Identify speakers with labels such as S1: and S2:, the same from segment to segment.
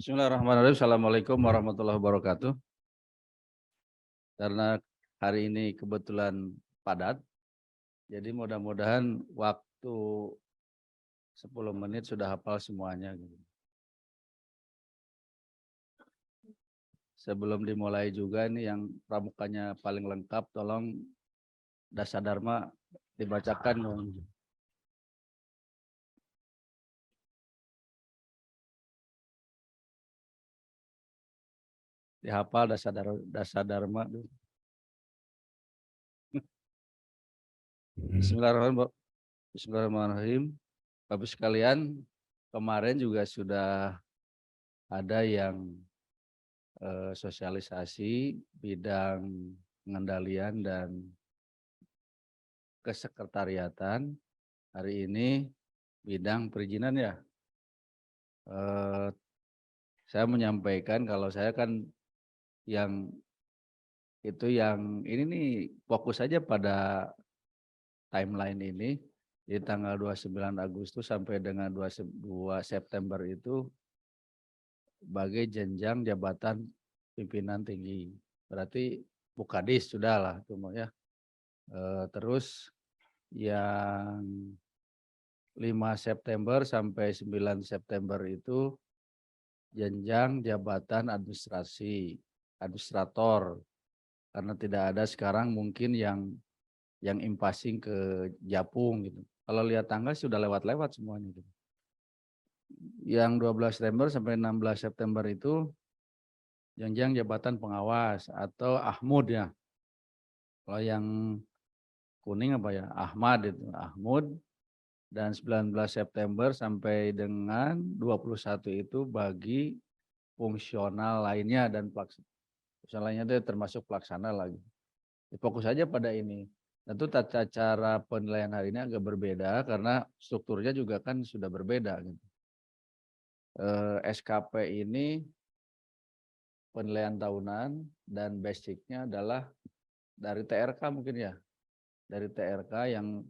S1: Bismillahirrahmanirrahim. Assalamualaikum warahmatullahi wabarakatuh. Karena hari ini kebetulan padat, jadi mudah-mudahan waktu 10 menit sudah hafal semuanya. Sebelum dimulai juga ini yang pramukanya paling lengkap, tolong Dasadharma dibacakan. Dihafal Dasadharma. Bismillahirrahmanirrahim. Bapak sekalian, kemarin juga sudah ada yang sosialisasi bidang pengendalian dan kesekretariatan. Hari ini bidang perizinan ya. Saya menyampaikan kalau saya kan yang ini nih fokus saja pada timeline ini. Di tanggal 29 Agustus sampai dengan 22 September itu sebagai jenjang jabatan pimpinan tinggi. Berarti Bukadis sudah lah ya. Terus yang 5 September sampai 9 September itu jenjang jabatan administrator. Karena tidak ada sekarang mungkin yang impasing ke Japung gitu. Kalau lihat tanggal sudah lewat-lewat semuanya gitu. Yang 12 September sampai 16 September itu jenjang jabatan pengawas atau Ahmud ya. Kalau yang kuning apa ya? Ahmad itu, Ahmud. Dan 19 September sampai dengan 21 itu bagi fungsional lainnya dan fungsional lainnya itu termasuk pelaksana lagi. Fokus saja pada ini. Tentu tata cara penilaian hari ini agak berbeda karena strukturnya juga kan sudah berbeda. Gitu. SKP ini penilaian tahunan dan basicnya adalah dari TRK mungkin ya. Dari TRK yang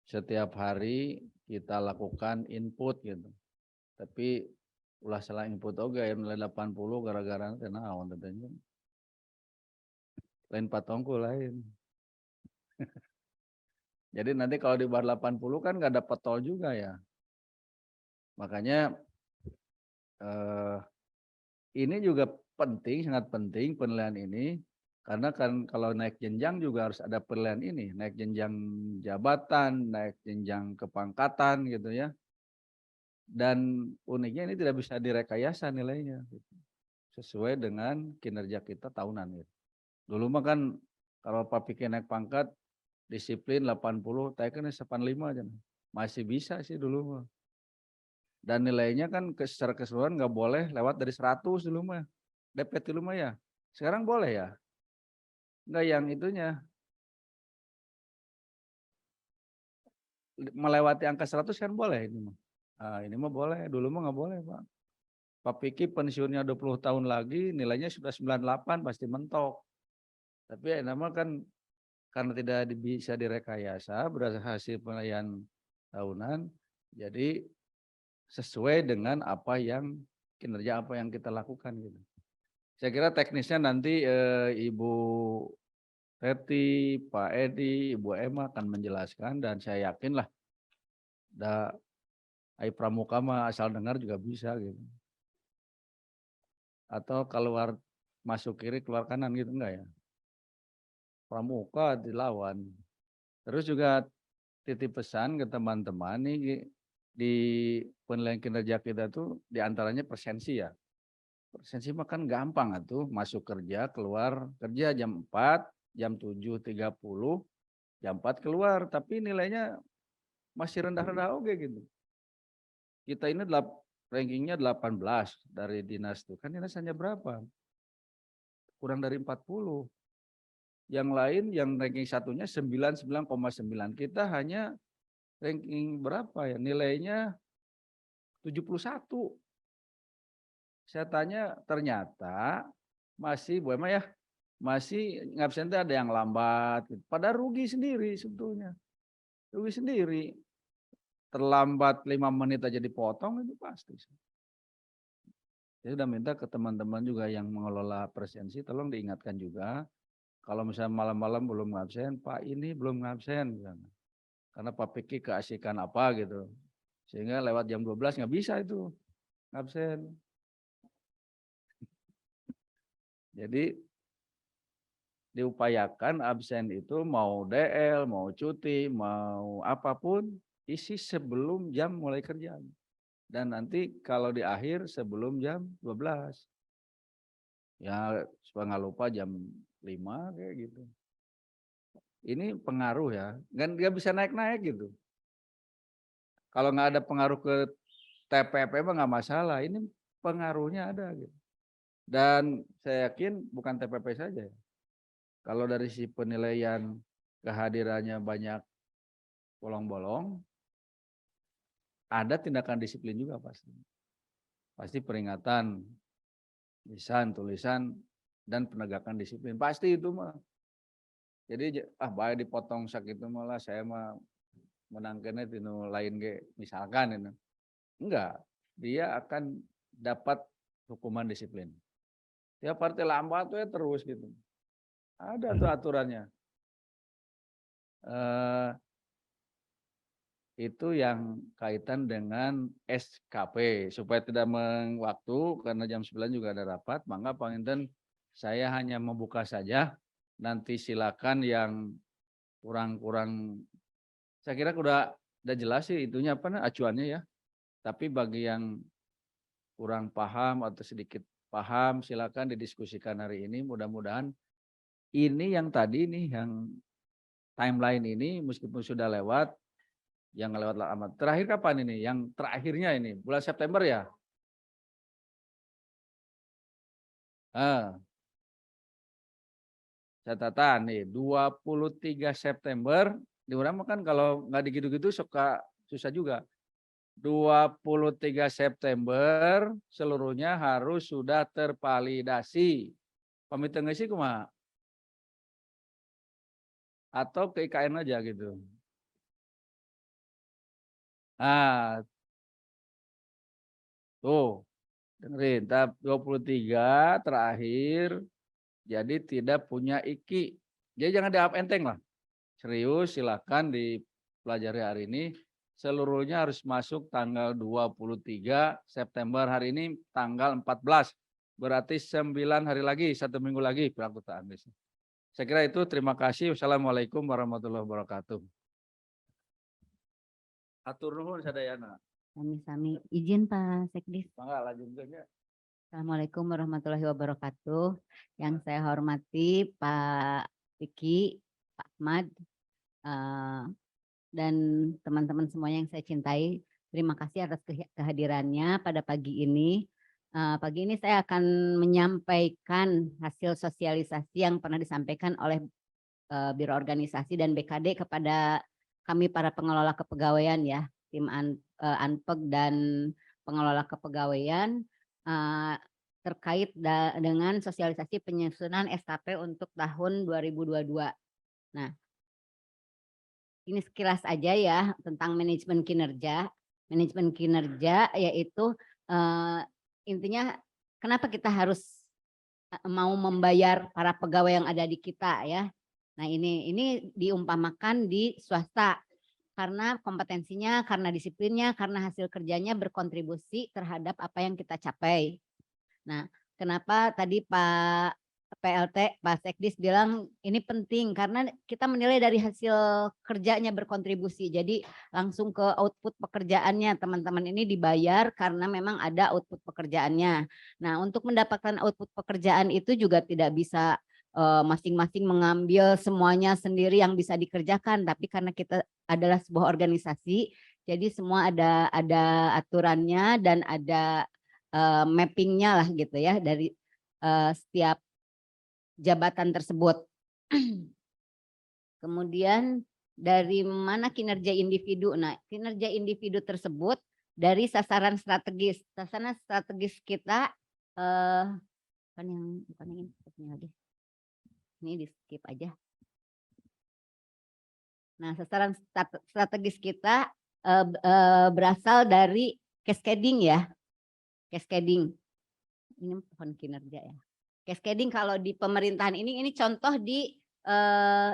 S1: setiap hari kita lakukan input gitu. Tapi ulah salah input oke yang nilai 80 gara-gara kenaon tentunya. Lain patongku lain. Jadi nanti kalau di bawah 80 kan nggak dapat tol juga ya. Makanya ini juga penting, sangat penting penilaian ini. Karena kan kalau naik jenjang juga harus ada penilaian ini. Naik jenjang jabatan, naik jenjang kepangkatan gitu ya. Dan uniknya ini tidak bisa direkayasa nilainya. Gitu. Sesuai dengan kinerja kita tahunan. Gitu. Dulu mah kan kalau Pak Pikir naik pangkat, disiplin 80, taikan 85 aja. Masih bisa sih dulu mah. Dan nilainya kan secara keseluruhan nggak boleh lewat dari 100 dulu mah. DP dulu mah ya. Sekarang boleh ya? Enggak yang itunya. Melewati angka 100 kan boleh ini mah. Nah, ini mah boleh, dulu mah nggak boleh, Pak. Pak Piki pensiunnya 20 tahun lagi, nilainya sudah 98 pasti mentok. Tapi ya nama kan karena tidak bisa direkayasa berdasarkan hasil penilaian tahunan, jadi sesuai dengan apa yang kinerja apa yang kita lakukan gitu. Saya kira teknisnya nanti Ibu Teti, Pak Edi, Ibu Emma akan menjelaskan dan saya yakin lah Ai Pramuka mah asal dengar juga bisa gitu. Atau keluar masuk kiri keluar kanan gitu enggak ya? Pramuka dilawan. Terus juga titip pesan ke teman-teman nih di penilaian kinerja kita tuh diantaranya presensi ya. Presensi mah kan gampang atuh masuk kerja keluar kerja jam 4, jam 7.30, jam 4 keluar tapi nilainya masih rendah-rendah oke gitu. Kita ini rankingnya 18 dari dinas tuh. Kan dinas hanya berapa? Kurang dari 40. Yang lain yang ranking satunya 99,9. Kita hanya ranking berapa ya? Nilainya 71. Saya tanya ternyata masih Bu Emma ya, masih ngabsen ada yang lambat. Gitu. Padahal rugi sendiri sebetulnya. Rugi sendiri. Terlambat 5 menit aja dipotong itu pasti. Saya udah minta ke teman-teman juga yang mengelola presensi, tolong diingatkan juga, kalau misalnya malam-malam belum ngabsen, Pak ini belum ngabsen, misalnya. Karena Pak Piki keasikan apa gitu. Sehingga lewat jam 12 nggak bisa itu ngabsen. Jadi diupayakan absen itu mau DL, mau cuti, mau apapun, isi sebelum jam mulai kerja. Dan nanti kalau di akhir sebelum jam 12. Ya supaya nggak lupa jam 5 kayak gitu. Ini pengaruh ya, kan nggak bisa naik-naik gitu. Kalau nggak ada pengaruh ke TPP mah nggak masalah, ini pengaruhnya ada gitu. Dan saya yakin bukan TPP saja ya. Kalau dari si penilaian kehadirannya banyak bolong-bolong, ada tindakan disiplin juga pasti. Pasti peringatan, lisan, tulisan, dan penegakan disiplin. Pasti itu mah. Jadi baik dipotong sakit itu malah saya mah menangkannya tino lain ge misalkan itu. Enggak, dia akan dapat hukuman disiplin. Tiap partai lambat tuh ya terus gitu. Ada tuh aturannya. Itu yang kaitan dengan SKP supaya tidak mengwaktu karena jam 9 juga ada rapat, maka Panginten saya hanya membuka saja. Nanti silakan yang kurang-kurang, saya kira udah jelas sih itunya apa acuannya ya. Tapi bagi yang kurang paham atau sedikit paham silakan didiskusikan hari ini. Mudah-mudahan ini yang tadi nih yang timeline ini meskipun sudah lewat, yang lewat lama. Terakhir kapan ini? Yang terakhirnya ini bulan September ya? Ah, catatan nih 23 September. Di orang kan kalau nggak digitu-gitu suka susah juga. 23 September seluruhnya harus sudah tervalidasi. Pamit sih kumaha? Atau ke IKN aja gitu. Ah, tuh dengerin. Tahap 23 terakhir. Jadi tidak punya IKI. Jadi jangan dianggap enteng lah. Serius silakan dipelajari hari ini. Seluruhnya harus masuk tanggal 23 September. Hari ini tanggal 14. Berarti 9 hari lagi, 1 minggu lagi pelaksanaan. Saya kira itu. Terima kasih. Wassalamualaikum warahmatullahi wabarakatuh. Atur nuhun sadayana.
S2: Sami-sami. Izin Pak Sekdis.
S1: Mangga lanjut saja.
S2: Assalamualaikum warahmatullahi wabarakatuh. Yang saya hormati Pak Vicky, Pak Ahmad, dan teman-teman semuanya yang saya cintai. Terima kasih atas kehadirannya pada pagi ini. Pagi ini saya akan menyampaikan hasil sosialisasi yang pernah disampaikan oleh Biro Organisasi dan BKD kepada kami para pengelola kepegawaian ya, tim Anpeg dan pengelola kepegawaian terkait dengan sosialisasi penyusunan SKP untuk tahun 2022. Nah, ini sekilas aja ya tentang manajemen kinerja. Manajemen kinerja yaitu intinya kenapa kita harus mau membayar para pegawai yang ada di kita ya. Nah ini diumpamakan di swasta karena kompetensinya, karena disiplinnya, karena hasil kerjanya berkontribusi terhadap apa yang kita capai. Nah, kenapa tadi Pak PLT, Pak Sekdis bilang ini penting karena kita menilai dari hasil kerjanya berkontribusi. Jadi langsung ke output pekerjaannya, teman-teman ini dibayar karena memang ada output pekerjaannya. Nah, untuk mendapatkan output pekerjaan itu juga tidak bisa masing-masing mengambil semuanya sendiri yang bisa dikerjakan, tapi karena kita adalah sebuah organisasi, jadi semua ada aturannya dan ada mappingnya lah gitu ya dari setiap jabatan tersebut. Kemudian dari mana kinerja individu? Nah, kinerja individu tersebut dari sasaran strategis. Sasaran strategis kita bukan yang ini lagi. Ini di skip aja. Nah, sasaran strategis kita berasal dari cascading ya. Cascading. ini pohon kinerja ya. Cascading kalau di pemerintahan ini contoh di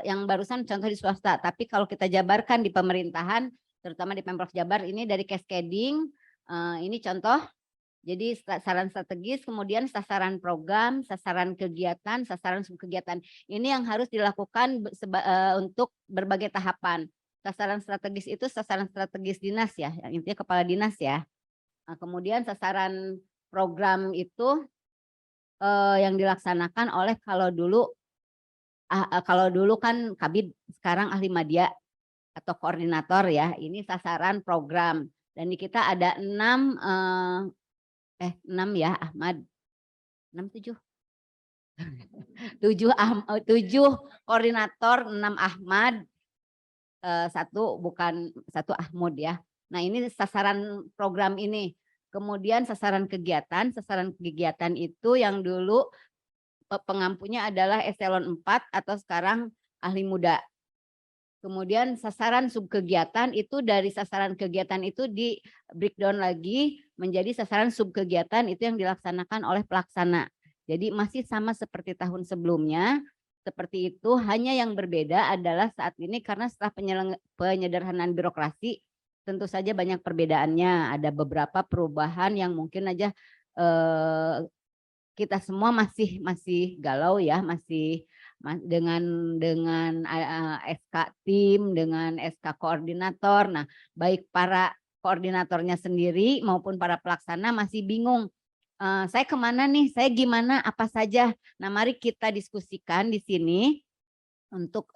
S2: yang barusan contoh di swasta, tapi kalau kita jabarkan di pemerintahan, terutama di Pemprov Jabar ini dari cascading, ini contoh. Jadi sasaran strategis, kemudian sasaran program, sasaran kegiatan, sasaran subkegiatan. Ini yang harus dilakukan untuk berbagai tahapan. Sasaran strategis itu sasaran strategis dinas ya, intinya kepala dinas ya. Nah, kemudian sasaran program itu yang dilaksanakan oleh kalau dulu kan Kabid, sekarang ahli media atau koordinator ya. Ini sasaran program. Dan di kita ada 6 ya Ahmad, 6 7 7 koordinator, 6 Ahmad, 1 Ahmud ya. Nah ini sasaran program ini. Kemudian sasaran kegiatan itu yang dulu pengampunya adalah eselon 4 atau sekarang ahli muda. Kemudian sasaran subkegiatan itu dari sasaran kegiatan itu di breakdown lagi menjadi sasaran subkegiatan itu yang dilaksanakan oleh pelaksana. Jadi masih sama seperti tahun sebelumnya, seperti itu, hanya yang berbeda adalah saat ini karena setelah penyederhanaan birokrasi tentu saja banyak perbedaannya, ada beberapa perubahan yang mungkin aja kita semua masih galau ya, masih dengan SK tim, dengan SK koordinator. Nah, baik para koordinatornya sendiri maupun para pelaksana masih bingung. Saya kemana nih? Saya gimana? Apa saja? Nah, mari kita diskusikan di sini untuk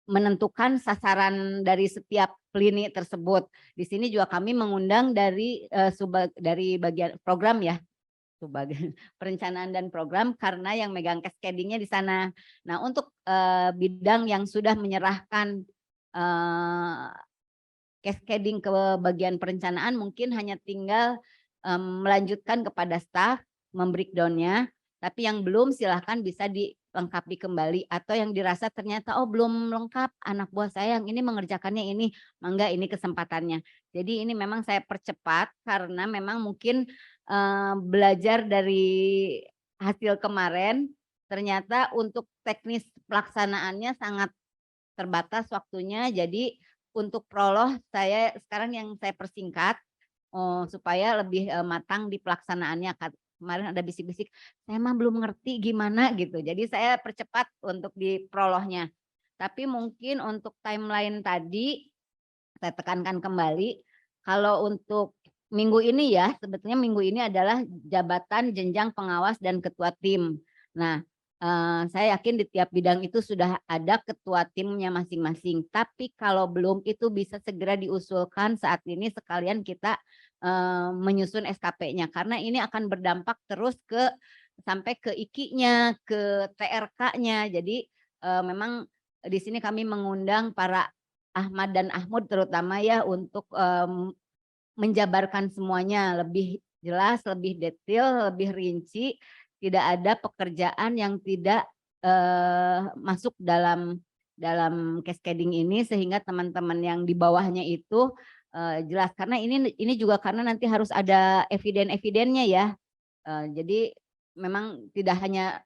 S2: menentukan sasaran dari setiap lini tersebut. Di sini juga kami mengundang dari bagian program ya, sebagai perencanaan dan program karena yang megang cascadingnya di sana. Nah untuk bidang yang sudah menyerahkan cascading ke bagian perencanaan mungkin hanya tinggal melanjutkan kepada staff membreakdownnya, tapi yang belum silahkan bisa dilengkapi kembali atau yang dirasa ternyata oh belum lengkap anak buah saya yang ini mengerjakannya ini, mangga ini kesempatannya. Jadi ini memang saya percepat karena memang mungkin belajar dari hasil kemarin ternyata untuk teknis pelaksanaannya sangat terbatas waktunya. Jadi untuk prolog saya sekarang yang saya persingkat supaya lebih matang di pelaksanaannya. Kemarin ada bisik-bisik, saya mah belum ngerti gimana gitu. Jadi saya percepat untuk di prolognya. Tapi mungkin untuk timeline tadi saya tekankan kembali kalau untuk minggu ini ya, sebetulnya minggu ini adalah jabatan jenjang pengawas dan ketua tim. Nah, saya yakin di tiap bidang itu sudah ada ketua timnya masing-masing. Tapi kalau belum itu bisa segera diusulkan saat ini sekalian kita menyusun SKP-nya. Karena ini akan berdampak terus sampai ke IKI-nya, ke TRK-nya. Jadi memang di sini kami mengundang para Ahmad dan Ahmud terutama ya untuk menjabarkan semuanya lebih jelas, lebih detail, lebih rinci, tidak ada pekerjaan yang tidak masuk dalam cascading ini sehingga teman-teman yang di bawahnya itu jelas karena ini juga karena nanti harus ada eviden-evidennya ya. Jadi memang tidak hanya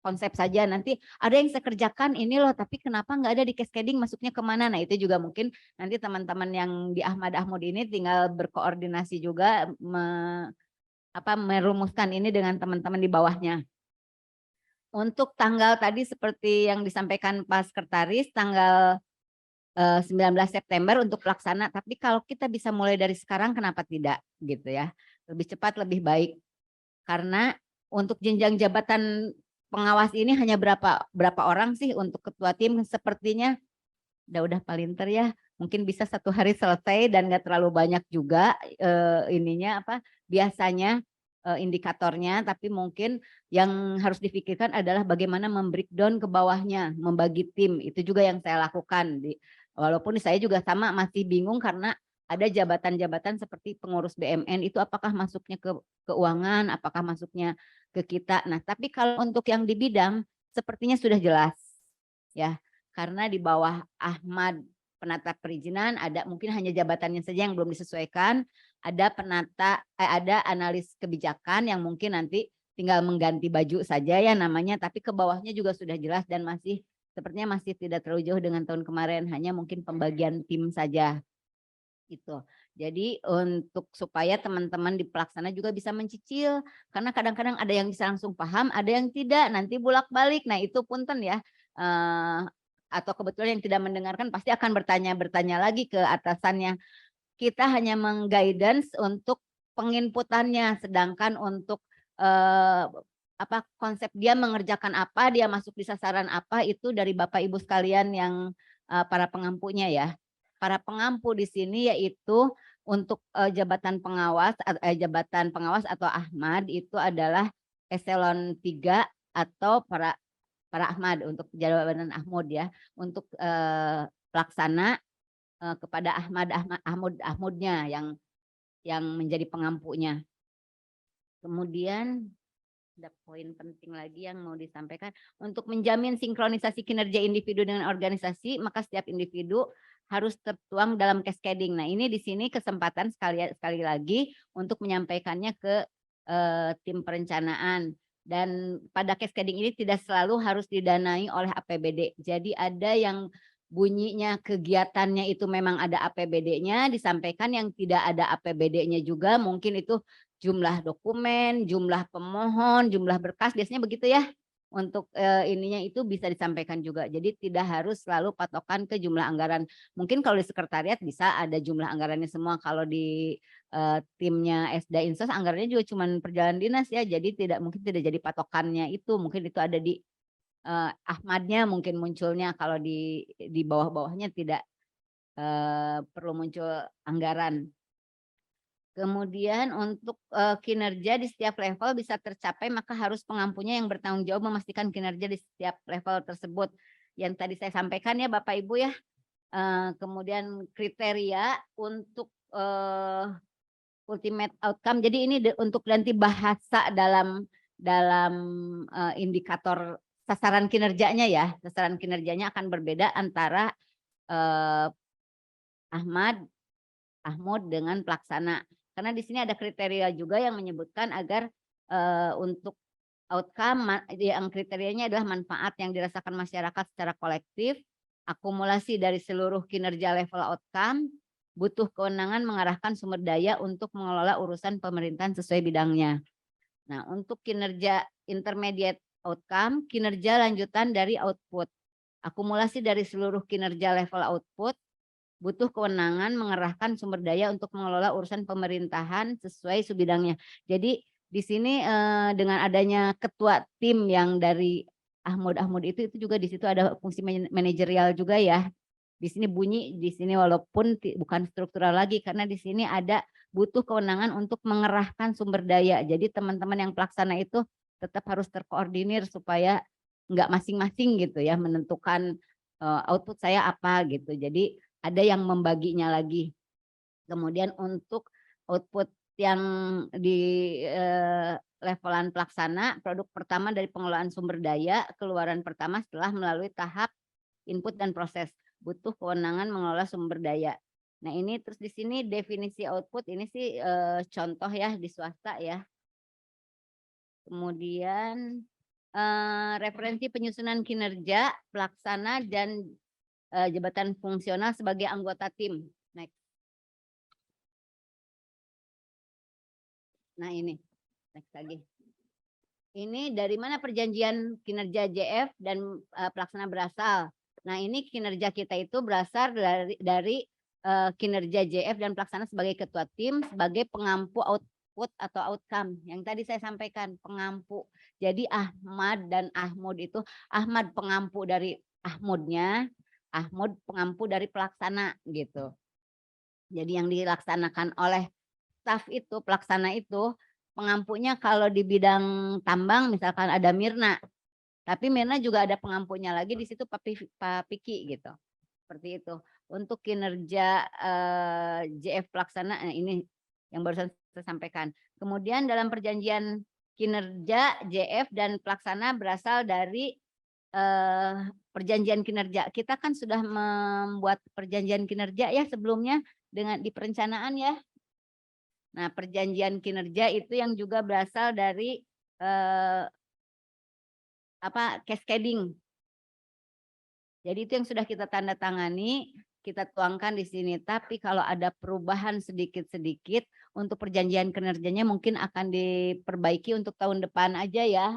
S2: konsep saja, nanti ada yang saya kerjakan ini loh tapi kenapa nggak ada di cascading masuknya kemana, nah itu juga mungkin nanti teman-teman yang di Ahmad ini tinggal berkoordinasi juga merumuskan ini dengan teman-teman di bawahnya. Untuk tanggal tadi seperti yang disampaikan Pak Sekretaris tanggal 19 September untuk pelaksana, tapi kalau kita bisa mulai dari sekarang kenapa tidak gitu ya, lebih cepat lebih baik karena untuk jenjang jabatan pengawas ini hanya berapa orang sih untuk ketua tim, sepertinya udah palinter ya, mungkin bisa 1 hari selesai dan nggak terlalu banyak juga biasanya indikatornya, tapi mungkin yang harus difikirkan adalah bagaimana membreakdown ke bawahnya, membagi tim, itu juga yang saya lakukan. Walaupun saya juga sama masih bingung karena ada jabatan-jabatan seperti pengurus BMN itu apakah masuknya ke keuangan, apakah masuknya ke kita. Nah, tapi kalau untuk yang di bidang sepertinya sudah jelas ya. Karena di bawah Ahmad penata perizinan ada mungkin hanya jabatannya saja yang belum disesuaikan, ada analis kebijakan yang mungkin nanti tinggal mengganti baju saja ya namanya, tapi ke bawahnya juga sudah jelas dan sepertinya masih tidak terlalu jauh dengan tahun kemarin, hanya mungkin pembagian tim saja gitu. Jadi untuk supaya teman-teman di pelaksana juga bisa mencicil, karena kadang-kadang ada yang bisa langsung paham, ada yang tidak, nanti bolak-balik. Nah itu punten ya, atau kebetulan yang tidak mendengarkan pasti akan bertanya lagi ke atasannya. Kita hanya mengguidance untuk penginputannya, sedangkan untuk konsep dia mengerjakan apa, dia masuk di sasaran apa, itu dari Bapak Ibu sekalian yang para pengampunya ya. Para pengampu di sini yaitu untuk jabatan pengawas atau Ahmad itu adalah eselon 3 atau para Ahmad untuk jabatan Ahmud ya. Untuk pelaksana kepada Ahmudnya yang menjadi pengampunya. Kemudian ada poin penting lagi yang mau disampaikan, untuk menjamin sinkronisasi kinerja individu dengan organisasi, maka setiap individu harus tertuang dalam cascading. Nah, ini di sini kesempatan sekali lagi untuk menyampaikannya ke tim perencanaan. Dan pada cascading ini tidak selalu harus didanai oleh APBD. Jadi ada yang bunyinya kegiatannya itu memang ada APBD-nya, disampaikan yang tidak ada APBD-nya juga, mungkin itu jumlah dokumen, jumlah pemohon, jumlah berkas, biasanya begitu ya. Untuk ininya itu bisa disampaikan juga. Jadi tidak harus selalu patokan ke jumlah anggaran. Mungkin kalau di sekretariat bisa ada jumlah anggarannya semua. Kalau di timnya Esda Insos anggarannya juga cuma perjalanan dinas ya. Jadi mungkin tidak jadi patokannya itu. Mungkin itu ada di Ahmadnya mungkin munculnya. Kalau di bawah-bawahnya tidak perlu muncul anggaran. Kemudian untuk kinerja di setiap level bisa tercapai, maka harus pengampunya yang bertanggung jawab memastikan kinerja di setiap level tersebut. Yang tadi saya sampaikan ya Bapak Ibu ya. Kemudian kriteria untuk ultimate outcome. Jadi ini untuk nanti bahasa dalam indikator sasaran kinerjanya ya. Sasaran kinerjanya akan berbeda antara Ahmud dengan pelaksana. Karena di sini ada kriteria juga yang menyebutkan agar untuk outcome yang kriterianya adalah manfaat yang dirasakan masyarakat secara kolektif, akumulasi dari seluruh kinerja level outcome, butuh kewenangan mengarahkan sumber daya untuk mengelola urusan pemerintahan sesuai bidangnya. Nah, untuk kinerja intermediate outcome, kinerja lanjutan dari output, akumulasi dari seluruh kinerja level output, butuh kewenangan mengerahkan sumber daya untuk mengelola urusan pemerintahan sesuai subbidangnya. Jadi di sini dengan adanya ketua tim yang dari Ahmud itu juga di situ ada fungsi manajerial juga ya. Di sini bunyi di sini walaupun bukan struktural lagi karena di sini ada butuh kewenangan untuk mengerahkan sumber daya. Jadi teman-teman yang pelaksana itu tetap harus terkoordinir supaya nggak masing-masing gitu ya menentukan output saya apa gitu. Jadi ada yang membaginya lagi. Kemudian untuk output yang di levelan pelaksana, produk pertama dari pengelolaan sumber daya, keluaran pertama setelah melalui tahap input dan proses, butuh kewenangan mengelola sumber daya. Nah ini terus di sini definisi output ini sih contoh ya di swasta ya. Kemudian referensi penyusunan kinerja pelaksana dan jabatan fungsional sebagai anggota tim. Next. Nah ini, next lagi. Ini dari mana perjanjian kinerja JF dan pelaksana berasal. Nah ini kinerja kita itu berasal dari kinerja JF dan pelaksana sebagai ketua tim, sebagai pengampu output atau outcome. Yang tadi saya sampaikan, pengampu. Jadi Ahmad dan Ahmud itu, Ahmad pengampu dari Ahmudnya, Ahmud pengampu dari pelaksana gitu. Jadi yang dilaksanakan oleh staf itu, pelaksana itu, pengampunya kalau di bidang tambang misalkan ada Mirna, tapi Mirna juga ada pengampunya lagi di situ Pak Piki gitu. Seperti itu. Untuk kinerja JF pelaksana ini yang barusan saya sampaikan. Kemudian dalam perjanjian kinerja JF dan pelaksana berasal dari perjanjian kinerja. Kita kan sudah membuat perjanjian kinerja ya sebelumnya dengan di perencanaan ya. Nah, perjanjian kinerja itu yang juga berasal dari eh, cascading. Jadi itu yang sudah kita tanda tangani, kita tuangkan di sini. Tapi kalau ada perubahan sedikit-sedikit untuk perjanjian kinerjanya mungkin akan diperbaiki untuk tahun depan aja ya,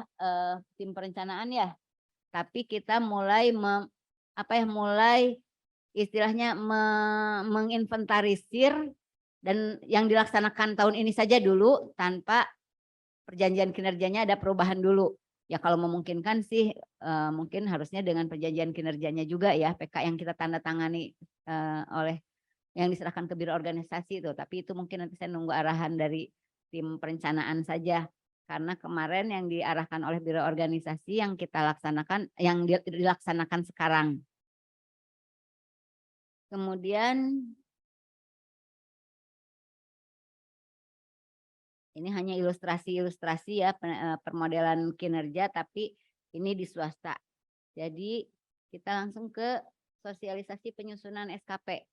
S2: tim perencanaan ya. Tapi kita mulai mulai istilahnya menginventarisir dan yang dilaksanakan tahun ini saja dulu tanpa perjanjian kinerjanya ada perubahan dulu. Ya kalau memungkinkan sih mungkin harusnya dengan perjanjian kinerjanya juga ya PK yang kita tanda tangani oleh yang diserahkan ke biro organisasi itu. Tapi itu mungkin nanti saya nunggu arahan dari tim perencanaan saja. Karena kemarin yang diarahkan oleh biro organisasi yang kita laksanakan, yang dilaksanakan sekarang. Kemudian ini hanya ilustrasi-ilustrasi ya permodelan kinerja, tapi ini di swasta. Jadi kita langsung ke sosialisasi penyusunan SKP.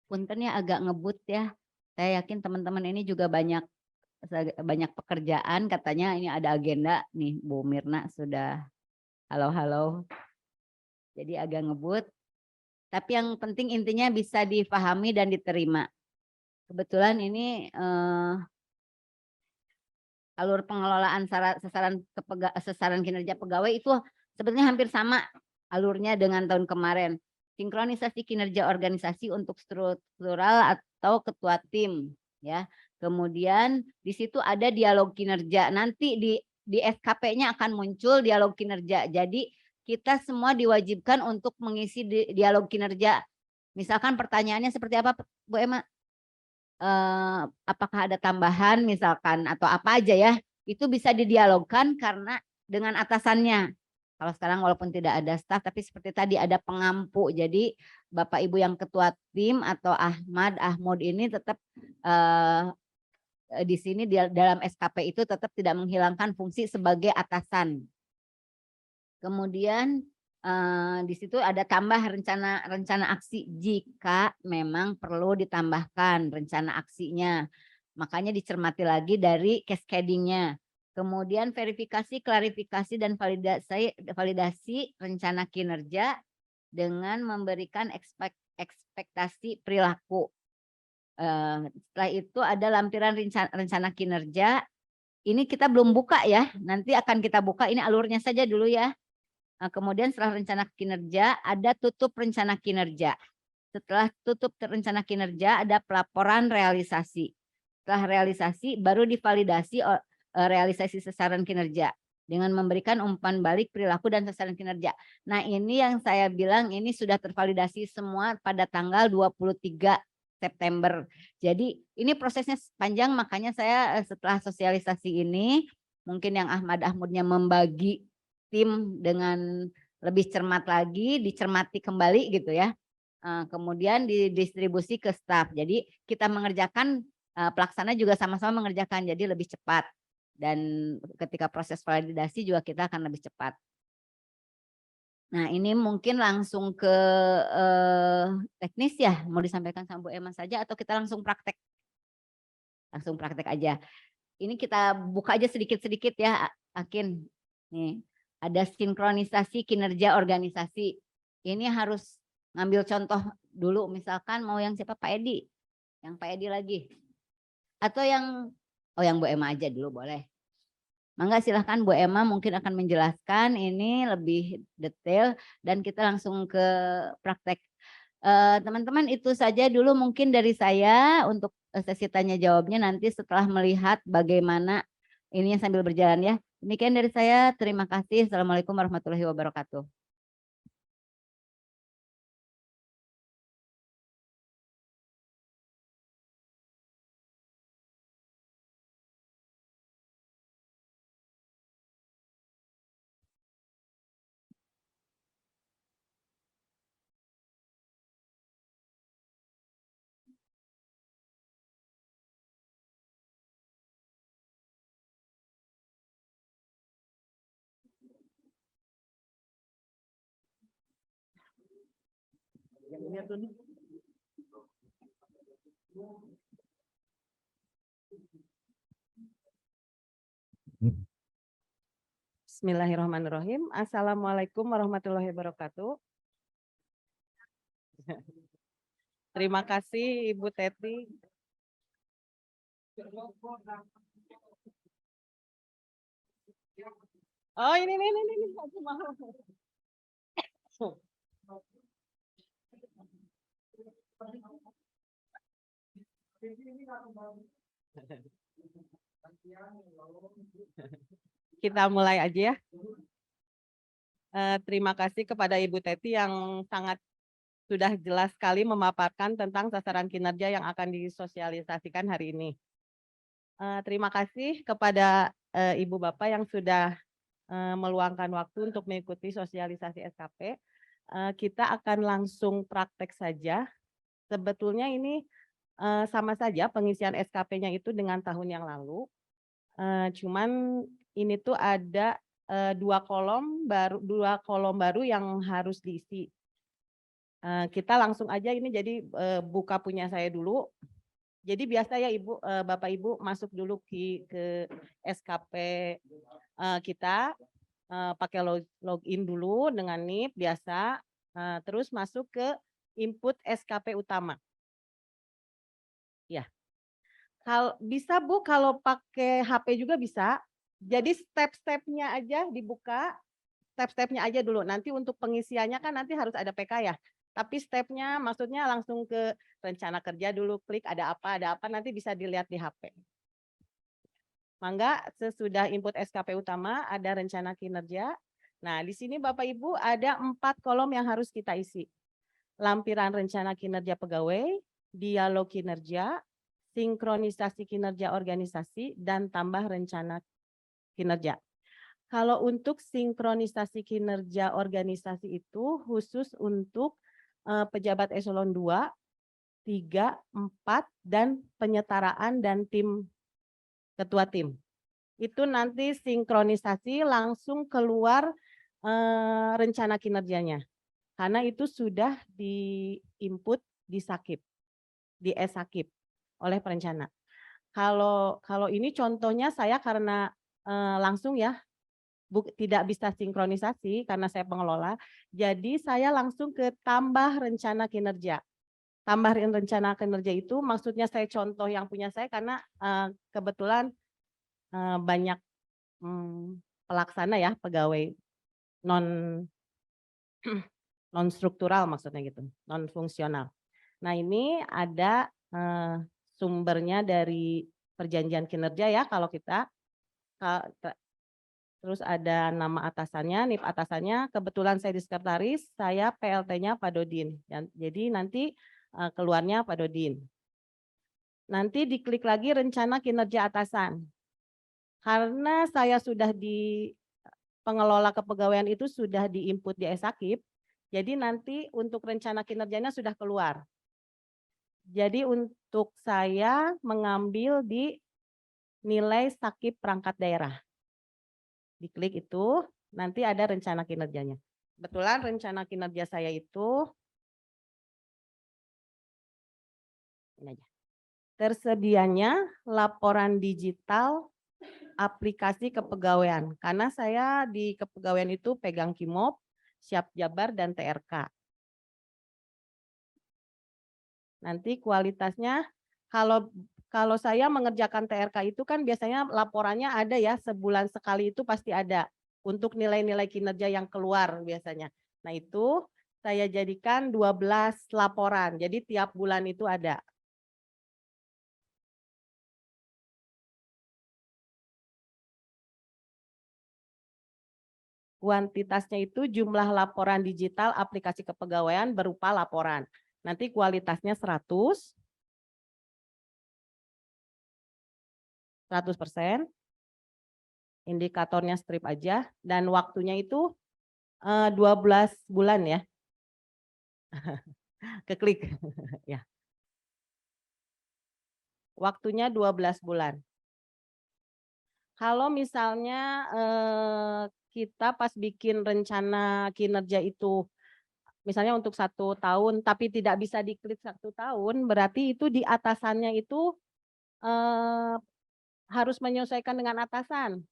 S2: Punten ya agak ngebut ya. Saya yakin teman-teman ini juga banyak pekerjaan, katanya ini ada agenda nih Bu Mirna sudah halo-halo. Jadi agak ngebut. Tapi yang penting intinya bisa difahami dan diterima. Kebetulan ini alur pengelolaan sasaran kinerja pegawai itu sebetulnya hampir sama alurnya dengan tahun kemarin. Sinkronisasi kinerja organisasi untuk struktural atau ketua tim ya. Kemudian di situ ada dialog kinerja. Nanti di SKP-nya akan muncul dialog kinerja. Jadi kita semua diwajibkan untuk mengisi dialog kinerja. Misalkan pertanyaannya seperti apa Bu Emma? Apakah ada tambahan misalkan atau apa aja ya, itu bisa didialogkan karena dengan atasannya. Kalau sekarang walaupun tidak ada staf tapi seperti tadi ada pengampu. Jadi Bapak Ibu yang ketua tim atau Ahmad ini tetap di sini dalam SKP itu tetap tidak menghilangkan fungsi sebagai atasan. Kemudian di situ ada tambah rencana aksi jika memang perlu ditambahkan rencana aksinya. Makanya dicermati lagi dari cascading-nya. Kemudian verifikasi, klarifikasi, dan validasi rencana kinerja dengan memberikan ekspektasi perilaku. Setelah itu ada lampiran rencana kinerja. Ini kita belum buka ya, nanti akan kita buka. Ini alurnya saja dulu ya. Kemudian setelah rencana kinerja ada tutup rencana kinerja. Setelah tutup rencana kinerja ada pelaporan realisasi. Setelah realisasi baru divalidasi realisasi sasaran kinerja dengan memberikan umpan balik perilaku dan sasaran kinerja. Nah, ini yang saya bilang ini sudah tervalidasi semua pada tanggal 23 September. Jadi ini prosesnya panjang, makanya saya setelah sosialisasi ini mungkin yang Ahmudnya membagi tim dengan lebih cermat lagi, dicermati kembali gitu ya. Kemudian didistribusi ke staf. Jadi kita mengerjakan, pelaksana juga sama-sama mengerjakan, jadi lebih cepat. Dan ketika proses validasi juga kita akan lebih cepat. Nah ini mungkin langsung ke teknis ya, mau disampaikan sama Bu Emma saja atau kita langsung praktek? Langsung praktek aja. Ini kita buka aja sedikit-sedikit ya, Akin. Nih, ada sinkronisasi kinerja organisasi. Ini harus ngambil contoh dulu, misalkan mau yang siapa, Pak Edi. Yang Pak Edi lagi. Atau yang Bu Emma aja dulu boleh. Mangga silahkan Bu Emma mungkin akan menjelaskan ini lebih detail dan kita langsung ke praktek. Teman-teman itu saja dulu mungkin dari saya untuk sesi tanya jawabnya nanti setelah melihat bagaimana ini sambil berjalan ya. Demikian dari saya, terima kasih. Assalamualaikum warahmatullahi wabarakatuh.
S3: Bismillahirrahmanirrahim. Assalamualaikum warahmatullahi wabarakatuh. Terima kasih Ibu Teti. Oh ini. Aku mau. Kita mulai aja ya. Terima kasih kepada Ibu Teti yang sangat sudah jelas sekali memaparkan tentang sasaran kinerja yang akan disosialisasikan hari ini. Terima kasih kepada Ibu Bapak yang sudah meluangkan waktu untuk mengikuti sosialisasi SKP. Kita akan langsung praktek saja. Sebetulnya ini sama saja pengisian SKP-nya itu dengan tahun yang lalu. Cuman ini tuh ada dua kolom baru yang harus diisi. Kita langsung aja ini jadi buka punya saya dulu. Jadi biasa ya Ibu, Bapak Ibu masuk dulu ke SKP kita, pakai login dulu dengan NIP biasa, terus masuk ke input SKP utama. Ya, kalau bisa Bu, kalau pakai HP juga bisa. Jadi step-stepnya aja dibuka, step-stepnya aja dulu. Nanti untuk pengisiannya kan nanti harus ada PK ya. Tapi stepnya maksudnya langsung ke rencana kerja dulu, klik ada apa, nanti bisa dilihat di HP. Mangga, sesudah input SKP utama ada rencana kinerja. Nah, di sini Bapak Ibu ada 4 kolom yang harus kita isi. Lampiran rencana kinerja pegawai, dialog kinerja, sinkronisasi kinerja organisasi, dan tambah rencana kinerja. Kalau untuk sinkronisasi kinerja organisasi itu khusus untuk pejabat eselon 2, 3, 4, dan penyetaraan dan tim ketua tim. Itu nanti sinkronisasi langsung keluar rencana kinerjanya. Karena itu sudah di-input di Sakip, di e-Sakip oleh perencana. Kalau ini contohnya saya karena langsung ya, tidak bisa sinkronisasi karena saya pengelola, jadi saya langsung ke tambah rencana kinerja. Tambah rencana kinerja itu maksudnya saya contoh yang punya saya karena kebetulan banyak pelaksana ya, pegawai non struktural maksudnya gitu, non fungsional. Nah ini ada sumbernya dari perjanjian kinerja ya kalau kita. Terus ada nama atasannya, NIP atasannya, kebetulan saya di sekretaris, saya PLT-nya Pak Dodin. Jadi nanti keluarnya Pak Dodin. Nanti diklik lagi rencana kinerja atasan. Karena saya sudah di pengelola kepegawaian itu sudah di-input di e-Sakip, jadi nanti untuk rencana kinerjanya sudah keluar. Jadi untuk saya mengambil di nilai Sakip perangkat daerah. Diklik itu, nanti ada rencana kinerjanya. Kebetulan rencana kinerja saya itu ini aja. Tersedianya laporan digital aplikasi kepegawaian. Karena saya di kepegawaian itu pegang KIMOP, Siap Jabar, dan TRK. Nanti kualitasnya kalau saya mengerjakan TRK itu kan biasanya laporannya ada ya, sebulan sekali itu pasti ada untuk nilai-nilai kinerja yang keluar biasanya. Nah itu saya jadikan 12 laporan, jadi tiap bulan itu ada. Kuantitasnya itu jumlah laporan digital aplikasi kepegawaian berupa laporan. Nanti kualitasnya 100%. Indikatornya strip aja dan waktunya itu 12 bulan ya. Keklik ya. Waktunya 12 bulan. Kalau misalnya kita pas bikin rencana kinerja itu misalnya untuk 1 tahun, tapi tidak bisa diklik 1 tahun, berarti itu di atasannya itu harus menyesuaikan dengan atasan.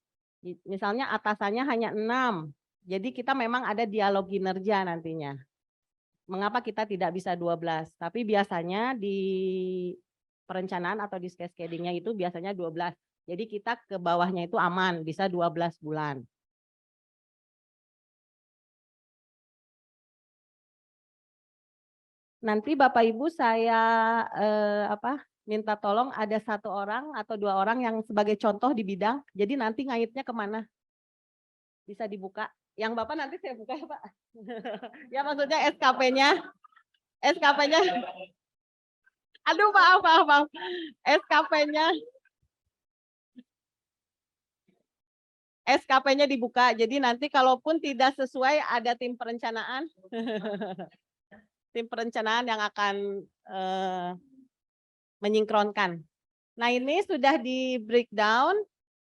S3: Misalnya atasannya hanya 6, jadi kita memang ada dialog kinerja nantinya. Mengapa kita tidak bisa 12? Tapi biasanya di perencanaan atau di cascading-nya itu biasanya 12. Jadi kita ke bawahnya itu aman, bisa 12 bulan. Nanti Bapak Ibu saya minta tolong ada 1 orang atau 2 orang yang sebagai contoh di bidang. Jadi nanti ngaitnya kemana? Bisa dibuka. Yang Bapak nanti saya buka ya Pak. Ya maksudnya SKP-nya. SKP-nya. Aduh maaf. SKP-nya. SKP-nya dibuka. Jadi nanti kalaupun tidak sesuai ada tim perencanaan. Tim perencanaan yang akan menyinkronkan. Nah ini sudah di breakdown.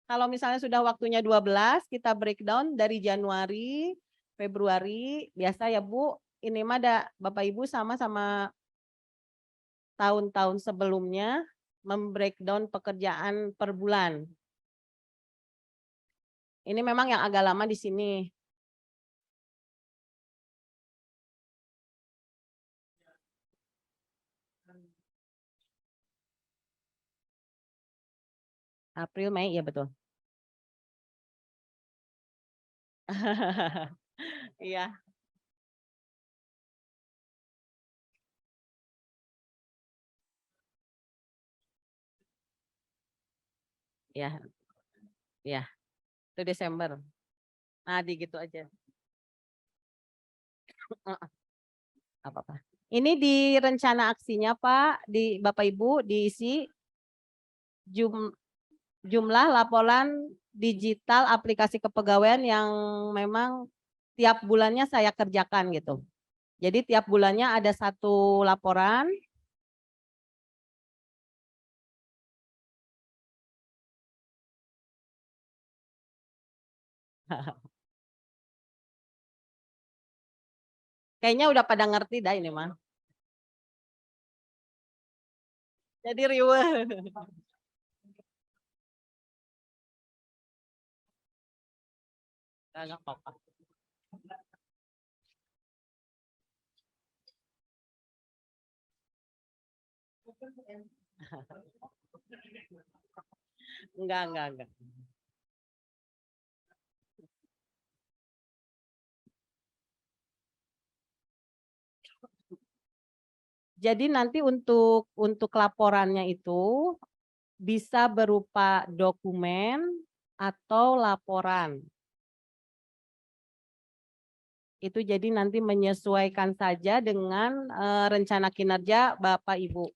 S3: Kalau misalnya sudah waktunya 12, kita breakdown dari Januari, Februari, biasa ya Bu, ini mah ada Bapak Ibu sama-sama tahun-tahun sebelumnya membreakdown pekerjaan per bulan. Ini memang yang agak lama di sini. April, Mei, ya betul. Iya. Ya, ya, itu Desember. Nah, di gitu aja. Apa-apa. Ini di rencana aksinya Pak, di Bapak Ibu diisi jumlah laporan digital aplikasi kepegawaian yang memang tiap bulannya saya kerjakan gitu. Jadi tiap bulannya ada 1 laporan. Kayaknya udah pada ngerti dah ini mah. Jadi riweuh. Enggak apa-apa. Enggak. Jadi nanti untuk laporannya itu bisa berupa dokumen atau laporan. Itu jadi nanti menyesuaikan saja dengan rencana kinerja Bapak Ibu.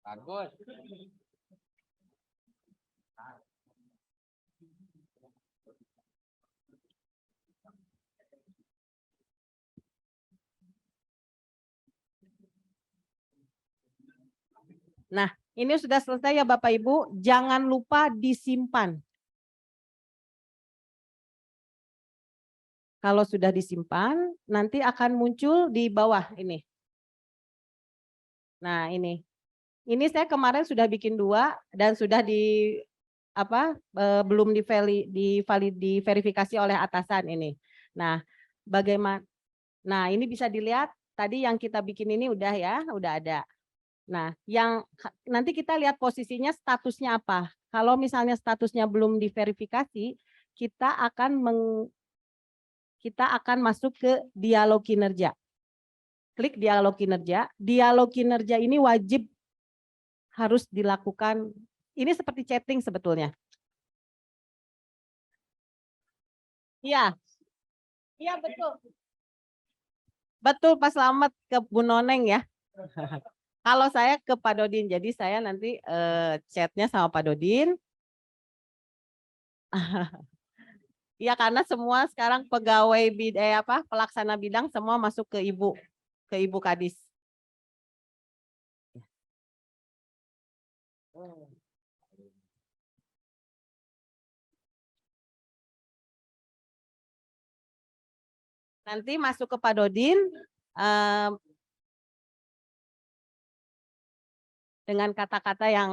S1: Bagus.
S3: Nah, ini sudah selesai ya Bapak Ibu, jangan lupa disimpan. Kalau sudah disimpan, nanti akan muncul di bawah ini. Nah, ini. Ini saya kemarin sudah bikin 2 dan sudah belum diverifikasi oleh atasan ini. Nah, bagaimana? Nah, ini bisa dilihat tadi yang kita bikin ini udah ya, udah ada. Nah, yang nanti kita lihat posisinya statusnya apa. Kalau misalnya statusnya belum diverifikasi, kita akan masuk ke dialog kinerja. Klik dialog kinerja. Dialog kinerja ini wajib harus dilakukan. Ini seperti chatting sebetulnya. Iya. Iya, betul. Betul Pak Slamet ke Bu Noneng ya. Kalau saya ke Pak Dodin, jadi saya nanti chatnya sama Pak Dodin. Iya karena semua sekarang pegawai pelaksana bidang semua masuk ke Ibu Kadis. Nanti masuk ke Pak Dodin dengan kata-kata yang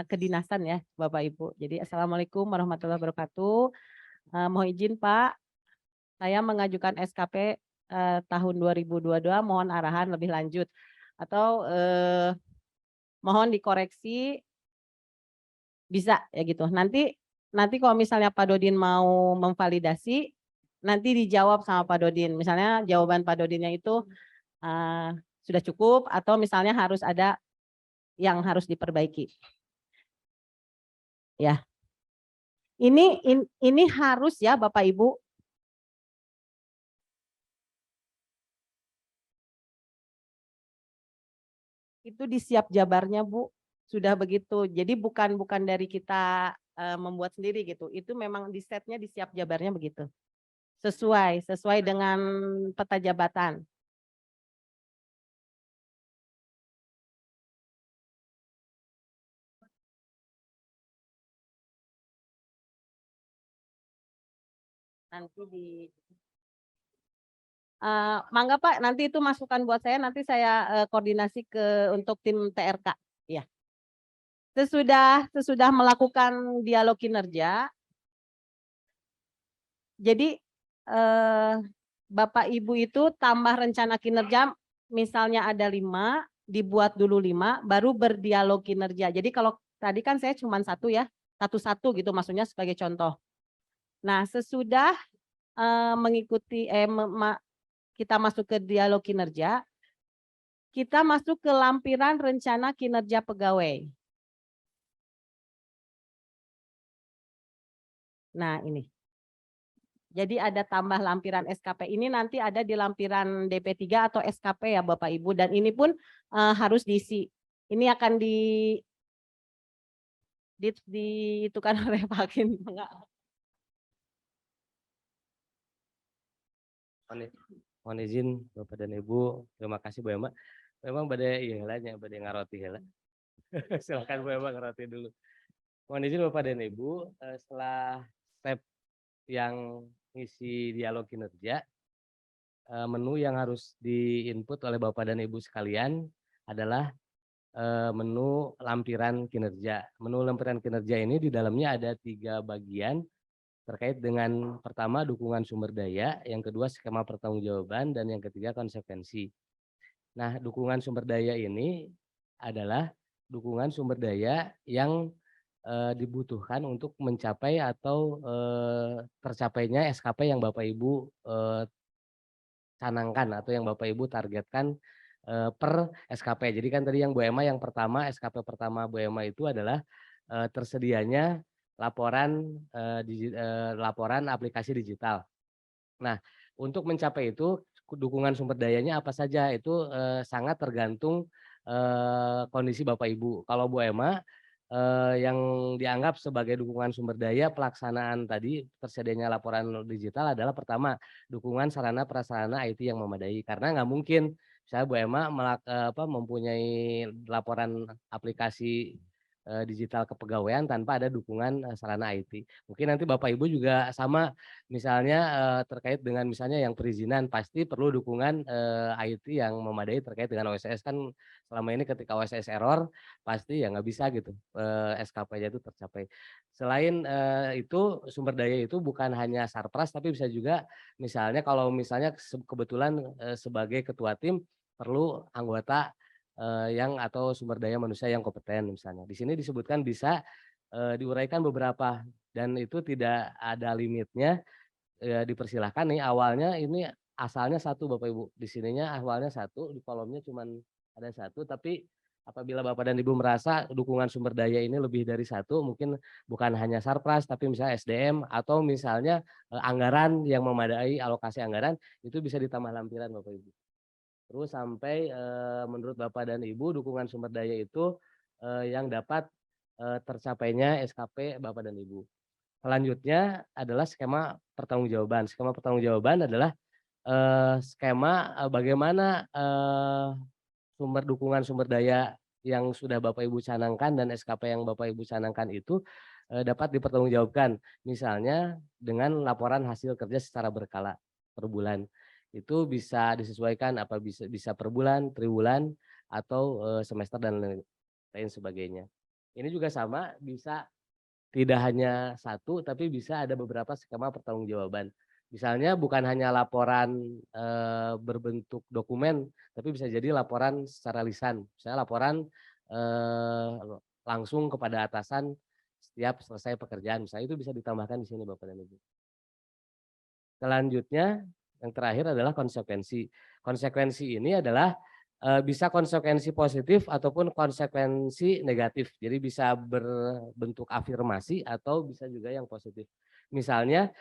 S3: kedinasan ya Bapak Ibu. Jadi Assalamualaikum warahmatullahi wabarakatuh. Mohon izin Pak, saya mengajukan SKP tahun 2022, mohon arahan lebih lanjut. Atau mohon dikoreksi, bisa ya gitu. Nanti kalau misalnya Pak Dodin mau memvalidasi, nanti dijawab sama Pak Dodin. Misalnya jawaban Pak Dodinnya itu sudah cukup atau misalnya harus ada yang harus diperbaiki. Ya. Ini harus ya Bapak Ibu. Itu di siap jabarnya Bu. Sudah begitu. Jadi bukan dari kita membuat sendiri gitu. Itu memang di setnya di siap jabarnya begitu. Sesuai dengan peta jabatan. Nanti mangga Pak, nanti itu masukan buat saya, nanti saya koordinasi untuk tim TRK. Ya. Sesudah melakukan dialog kinerja, jadi Bapak Ibu itu tambah rencana kinerja, misalnya ada 5, dibuat dulu 5, baru berdialog kinerja. Jadi kalau tadi kan saya cuma 1 ya, satu-satu gitu maksudnya sebagai contoh. Nah sesudah mengikuti kita masuk ke dialog kinerja, kita masuk ke lampiran rencana kinerja pegawai. Nah ini. Jadi ada tambah lampiran SKP. Ini nanti ada di lampiran DP3 atau SKP ya Bapak Ibu. Dan ini pun harus diisi. Ini akan itu kan oleh Pak Hakim.
S4: Mohon izin Bapak dan Ibu, terima kasih Bu Emma. Memang badai ihalanya, badai ngaroti heula. Silakan Bu Emma ngaroti dulu. Mohon izin Bapak dan Ibu, setelah step yang ngisi dialog kinerja, menu yang harus diinput oleh Bapak dan Ibu sekalian adalah menu lampiran kinerja. Menu lampiran kinerja ini di dalamnya ada 3 bagian terkait dengan pertama dukungan sumber daya, yang kedua skema pertanggungjawaban, dan yang ketiga konsekuensi. Nah, dukungan sumber daya ini adalah dukungan sumber daya yang dibutuhkan untuk mencapai atau tercapainya SKP yang Bapak Ibu canangkan atau yang Bapak Ibu targetkan per SKP. Jadi kan tadi yang Bu Emma yang pertama, SKP pertama Bu Emma itu adalah tersedianya laporan aplikasi digital. Nah, untuk mencapai itu dukungan sumber dayanya apa saja itu sangat tergantung kondisi Bapak Ibu. Kalau Bu Emma yang dianggap sebagai dukungan sumber daya pelaksanaan tadi tersedianya laporan digital adalah pertama dukungan sarana prasarana IT yang memadai, karena nggak mungkin saya Bu Emma mempunyai laporan aplikasi digital kepegawaian tanpa ada dukungan sarana IT. Mungkin nanti Bapak Ibu juga sama, misalnya terkait dengan misalnya yang perizinan pasti perlu dukungan IT yang memadai terkait dengan OSS. Kan selama ini ketika OSS error pasti ya nggak bisa gitu SKP-nya itu tercapai. Selain itu sumber daya itu bukan hanya Sarpras tapi bisa juga misalnya kalau misalnya kebetulan sebagai ketua tim perlu anggota yang atau sumber daya manusia yang kompeten misalnya. Di sini disebutkan bisa diuraikan beberapa dan itu tidak ada limitnya, dipersilahkan nih awalnya ini asalnya 1 Bapak Ibu. Di sininya awalnya 1, di kolomnya cuman ada 1, tapi apabila Bapak dan Ibu merasa dukungan sumber daya ini lebih dari 1, mungkin bukan hanya Sarpras tapi misalnya SDM atau misalnya anggaran yang memadai, alokasi anggaran, itu bisa ditambah lampiran Bapak Ibu. terus sampai menurut Bapak dan Ibu dukungan sumber daya itu yang dapat tercapainya SKP Bapak dan Ibu. Selanjutnya adalah skema pertanggungjawaban. Skema pertanggungjawaban adalah skema bagaimana dukungan sumber daya yang sudah Bapak Ibu canangkan dan SKP yang Bapak Ibu canangkan itu dapat dipertanggungjawabkan. Misalnya dengan laporan hasil kerja secara berkala per bulan. Itu bisa disesuaikan apa bisa per bulan, triwulan, atau semester dan lain sebagainya. Ini juga sama, bisa tidak hanya satu, tapi bisa ada beberapa skema pertanggungjawaban. Misalnya bukan hanya laporan berbentuk dokumen, tapi bisa jadi laporan secara lisan. Misalnya laporan langsung kepada atasan setiap selesai pekerjaan. Misalnya itu bisa ditambahkan di sini Bapak dan Ibu. Selanjutnya yang terakhir adalah konsekuensi. Konsekuensi ini adalah bisa konsekuensi positif ataupun konsekuensi negatif. Jadi bisa berbentuk afirmasi atau bisa juga yang positif. Misalnya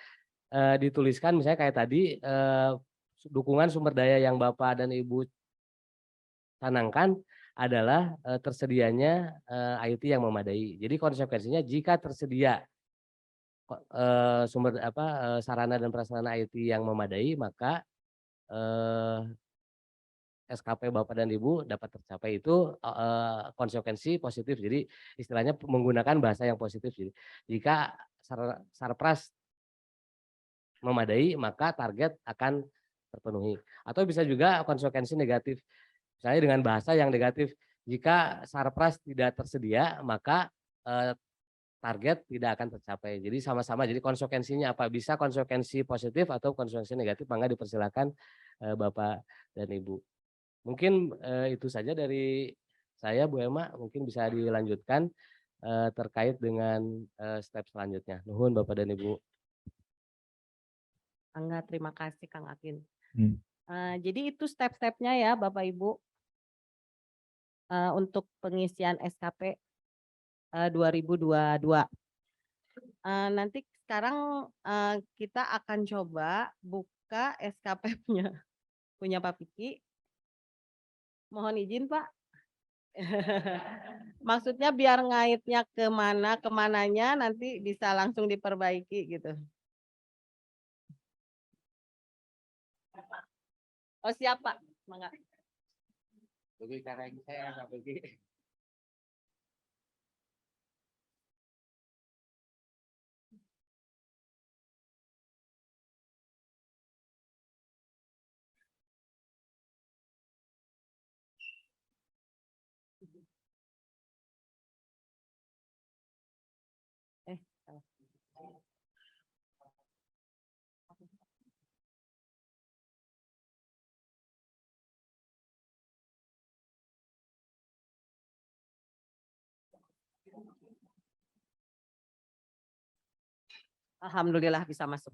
S4: dituliskan misalnya kayak tadi dukungan sumber daya yang Bapak dan Ibu canangkan adalah tersedianya IT yang memadai. Jadi konsekuensinya jika tersedia sarana dan prasarana IT yang memadai, maka SKP Bapak dan Ibu dapat tercapai. Itu konsekuensi positif. Jadi istilahnya menggunakan bahasa yang positif. Jadi jika sarpras memadai, maka target akan terpenuhi. Atau bisa juga konsekuensi negatif. Misalnya dengan bahasa yang negatif, jika sarpras tidak tersedia, maka target tidak akan tercapai. Jadi sama-sama. Jadi konsekuensinya apa? Bisa konsekuensi positif atau konsekuensi negatif, maka dipersilakan Bapak dan Ibu. Mungkin itu saja dari saya, Bu Emma. Mungkin bisa dilanjutkan terkait dengan step selanjutnya. Nuhun Bapak dan Ibu.
S3: Angga, terima kasih Kang Akin. Jadi itu step-stepnya ya Bapak Ibu untuk pengisian SKP 2022. Nanti sekarang kita akan coba buka SKP punya Pak Piki. Mohon izin Pak. Maksudnya biar ngaitnya kemananya nanti bisa langsung diperbaiki gitu. Oh siap Pak, semangat.
S4: Bagi karang saya nggak bagi.
S3: Salah. Alhamdulillah bisa masuk.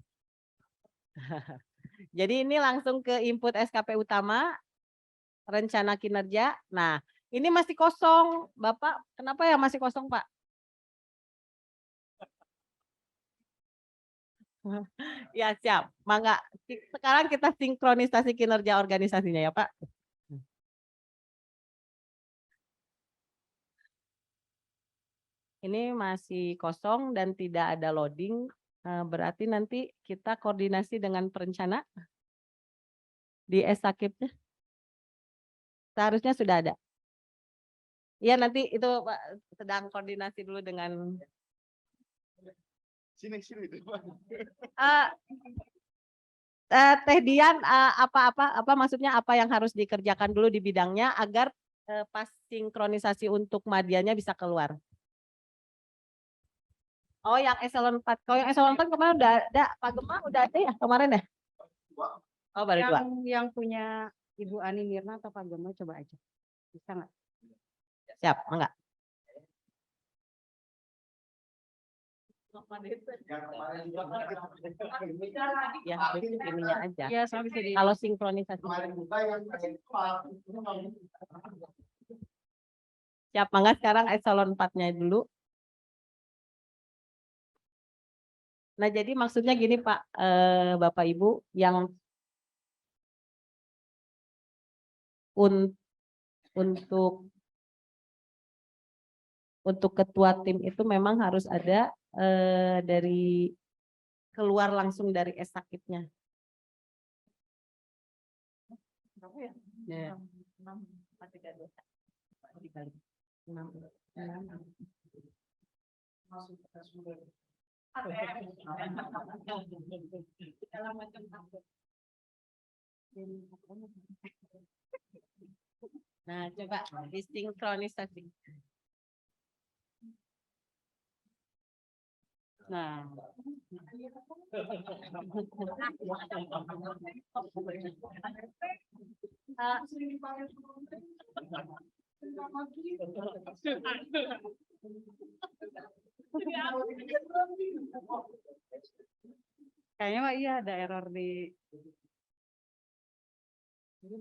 S3: Jadi ini langsung ke input SKP utama, rencana kinerja. Nah, ini masih kosong. Bapak, kenapa ya masih kosong, Pak? Ya, siap. Mangga. Sekarang kita sinkronisasi kinerja organisasinya ya, Pak. Ini masih kosong dan tidak ada loading. Berarti nanti kita koordinasi dengan perencana di SAKIP-nya. Seharusnya sudah ada. Iya nanti itu Pak sedang koordinasi dulu dengan sini itu Pak. Teh Dian apa maksudnya apa yang harus dikerjakan dulu di bidangnya agar pas sinkronisasi untuk medianya bisa keluar. Oh yang eselon 4. Kalau yang eselon 4 kemarin udah ada, Pak Gema udah ada ya kemarin ya? Oh baru dua.
S5: Yang punya Ibu Ani Mirna atau Pak Gema coba aja. Bisa nggak?
S3: Siap, enggak? Ya, ininya aja.
S5: Ya, sampai sini.
S3: Kalau sinkronisasi. Siap, mangga sekarang eselon 4-nya dulu. Nah, jadi maksudnya gini Pak, Bapak Ibu, yang untuk ketua tim itu memang harus ada dari keluar langsung dari esakipnya. Ya. Nah, coba disinkronisasi. Nah.
S5: Kayaknya Pak iya ada error di itu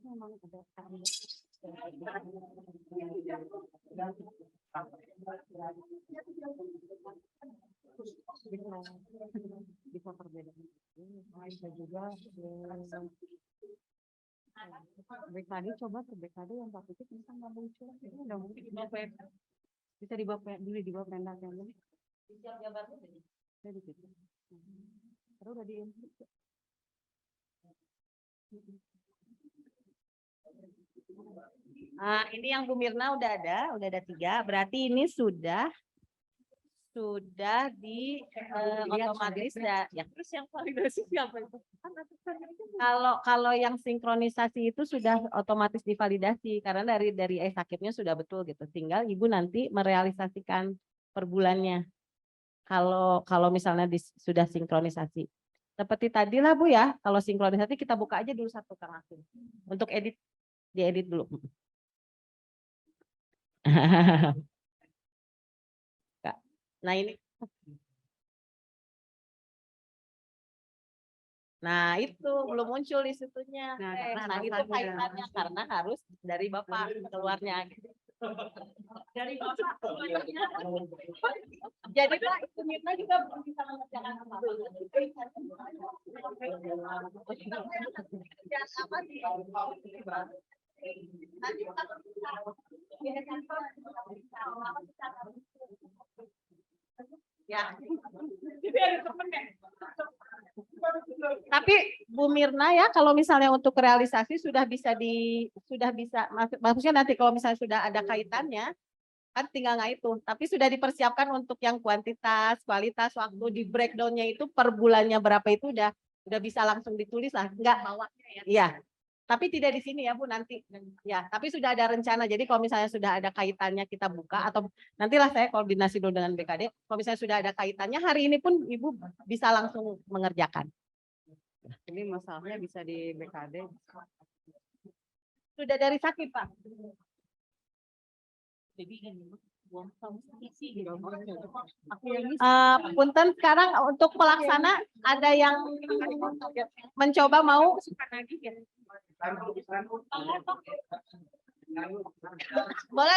S5: memang ada bisa perbedaan. Bisa juga BKD coba ke BKD yang Pak Pipit bisa nggak muncul. Udah mungkin bisa dibawa dulu dibawa pendaknya. Terus udah di
S3: Nah, ini yang Bu Mirna udah ada 3. Berarti ini sudah di otomatis ya. Terus yang validasi siapa itu? Kalau yang sinkronisasi itu sudah otomatis divalidasi karena dari esakipnya sudah betul gitu. Tinggal Ibu nanti merealisasikan per bulannya. Kalau misalnya sudah sinkronisasi. Seperti tadi lah Bu ya, kalau sinkronisasi kita buka aja dulu satu Kang Akin. Untuk diedit dulu. Nah ini. Nah itu belum muncul di situnya. Nah itu kaitannya karena harus dari Bapak keluarnya. Dari Bapak keluarnya. Jadi Pak itu Mirna juga belum bisa mengerjakan apa-apa. Nanti ya. Tapi Bu Mirna ya kalau misalnya untuk realisasi sudah bisa maksudnya nanti kalau misalnya sudah ada kaitannya kan tinggal nggak itu, tapi sudah dipersiapkan untuk yang kuantitas, kualitas, waktu di breakdownnya itu per bulannya berapa itu udah bisa langsung ditulis lah, nggak bawahnya ya. Iya. Tapi tidak di sini ya Bu nanti. Ya, tapi sudah ada rencana. Jadi kalau misalnya sudah ada kaitannya kita buka atau nantilah saya koordinasi dulu dengan BKD. Kalau misalnya sudah ada kaitannya hari ini pun Ibu bisa langsung mengerjakan.
S5: ini masalahnya bisa di BKD.
S3: Sudah dari sakit Pak. Punten sekarang untuk pelaksana ada yang mencoba mau boleh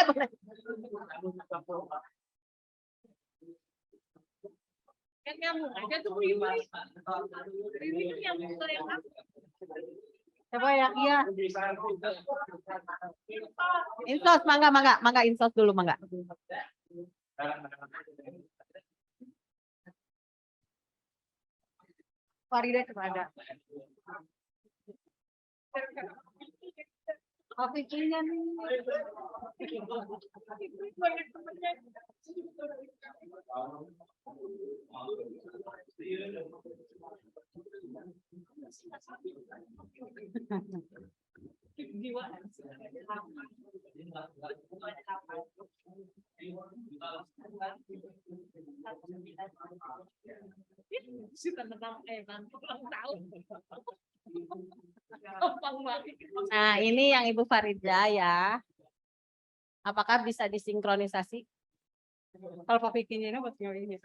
S3: coba ya iya insos mangga insos dulu mangga. Farida kepada
S5: Oke-nya nih.
S3: Nah, ini yang Ibu Farida ya. Apakah bisa disinkronisasi?
S5: Kalau Pak Vicky ini buat ini.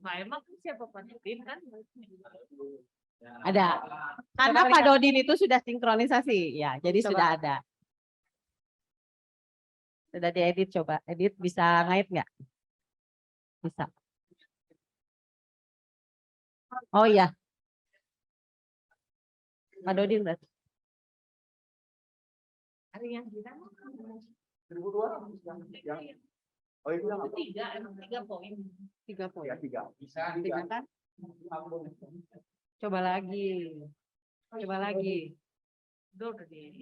S3: Nah, emang siapa Pak Dodin kan? Ada. Karena Pak Dodin itu sudah sinkronisasi, ya. Jadi sudah ada. Sudah diedit, coba. Edit bisa ngait nggak? Bisa. Oh iya. Pak Dodin berarti.
S5: Hari yang kita
S1: 1002 yang oh itu yang
S5: tiga poin.
S3: 3 poin.
S1: ya 3 bisa
S3: 3 kan?
S5: Coba lagi. Coba lagi. Udah deh.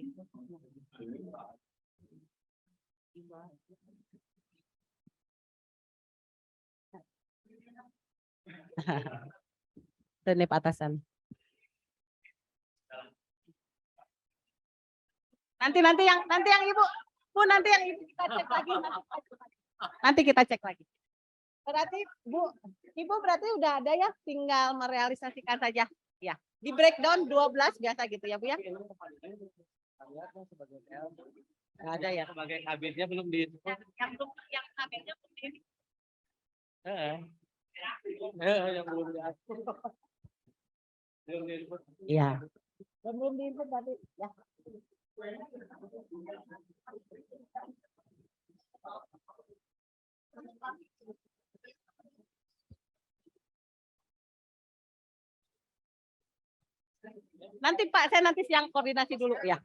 S3: Dan atasan. Nanti yang Ibu. Bu, nanti yang Ibu kita cek lagi. Nanti kita cek lagi. Berarti Ibu berarti udah ada ya, tinggal merealisasikan saja. Ya, di breakdown 12 biasa gitu ya, Bu ya.
S4: Nggak ada ya sebagai kabinnya belum di.
S3: Yang kabinnya belum di.
S4: Yang belum diatur.
S3: Iya. Belum diinput berarti ya. Nanti Pak, saya nanti siang koordinasi dulu ya.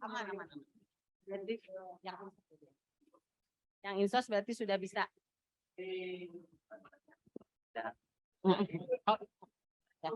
S3: Aman. Jadi yang insos berarti sudah bisa. Ya.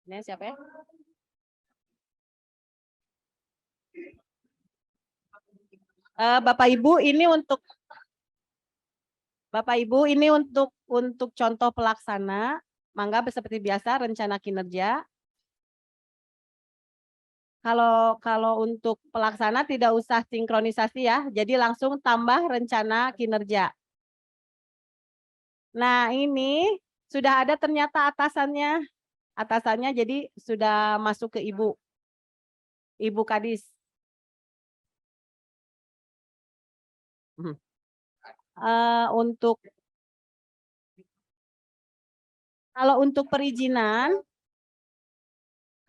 S3: Ini siapa ya? Bapak Ibu ini untuk contoh pelaksana. Mangga seperti biasa rencana kinerja. Kalau untuk pelaksana tidak usah sinkronisasi ya, jadi langsung tambah rencana kinerja. Nah ini sudah ada ternyata atasannya jadi sudah masuk ke Ibu Kadis.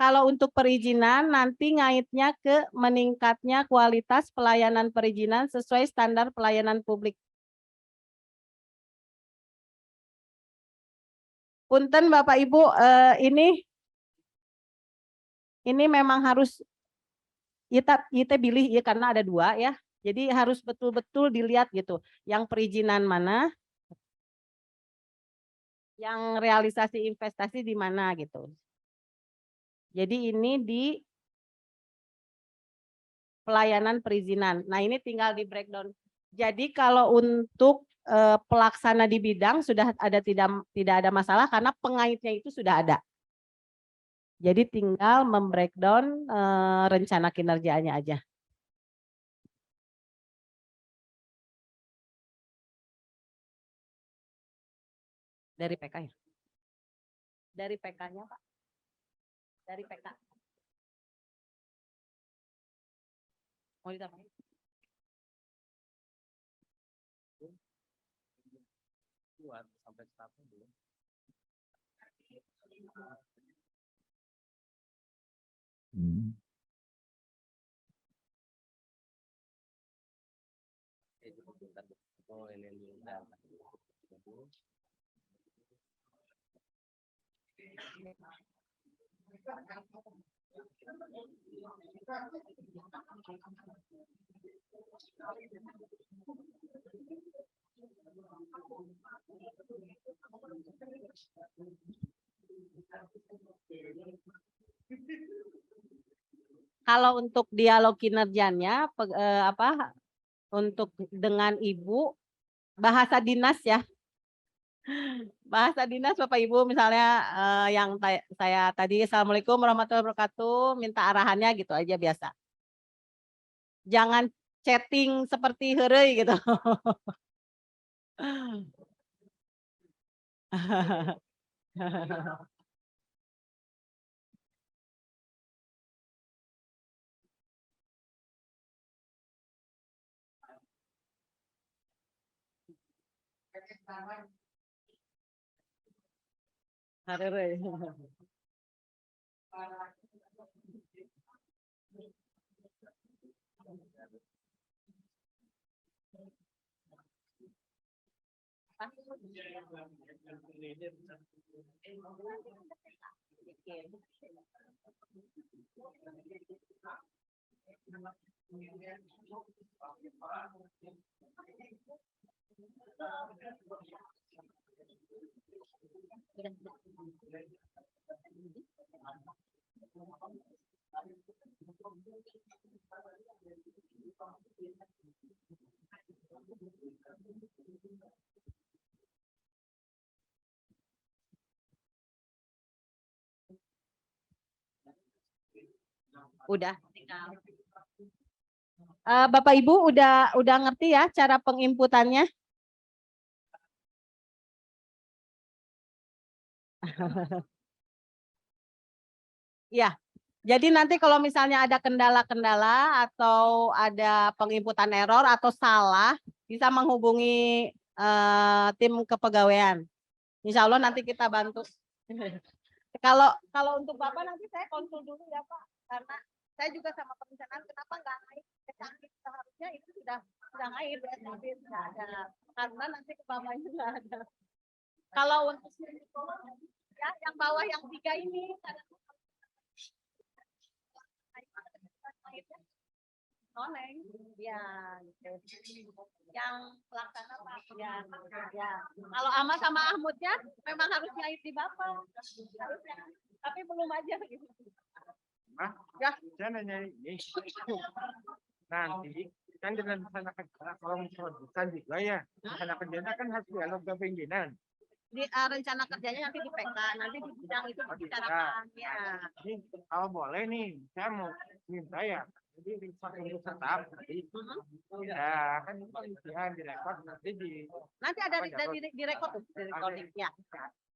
S3: Kalau untuk perizinan nanti ngaitnya ke meningkatnya kualitas pelayanan perizinan sesuai standar pelayanan publik. Punten Bapak Ibu, ini memang harus kita pilih ya karena ada 2 ya. Jadi harus betul-betul dilihat gitu. Yang perizinan mana, yang realisasi investasi di mana gitu. Jadi ini di pelayanan perizinan. Nah ini tinggal di breakdown. Jadi kalau untuk pelaksana di bidang sudah ada tidak ada masalah karena pengaitnya itu sudah ada. Jadi tinggal membreakdown rencana kinerjanya aja. Dari PK ya? Dari PK-nya Pak? Dari PK. Mau ditambahin?
S4: Buat sampai staffnya belum. Oh ini dulu.
S3: Kalau untuk dialog kinerjanya untuk dengan Ibu bahasa dinas ya. Bahasa dinas Bapak Ibu misalnya yang saya tadi Assalamualaikum warahmatullahi wabarakatuh, minta arahannya gitu aja biasa. Jangan chatting seperti heureuy gitu. Hareureuy. Udah. Bapak Ibu udah ngerti ya cara penginputannya? Ya, jadi nanti kalau misalnya ada kendala-kendala atau ada penginputan error atau salah, bisa menghubungi tim kepegawaian. Insya Allah nanti kita bantu. Kalau untuk Bapak nanti saya konsul dulu ya Pak, karena saya juga sama perencanaan kenapa nggak naik ke sakit, seharusnya itu sudah naik ya, tapi nggak ada karena nanti ke bawahnya nggak ada. Kalau untuk ya yang bawah yang 3 ini noneng ya gitu. Yang pelaksana Pak ya. Kalau Ama sama Ahmudnya memang harus nyait di Bapak harusnya, tapi belum aja gitu.
S6: Ya, saya nanya ini. Nanti kan dengan rencana kerja kalau produsen juga ya, rencana kerjanya kan harus dialog ke pimpinan.
S3: Di rencana kerjanya nanti di PK, nanti di bidang itu dibicarakan ya.
S6: Ini kalau boleh nih, saya mau minta ya. Jadi untuk tetap nanti ya kan pemilihan direkod nanti
S3: ada di rekod tuh, di recording ya.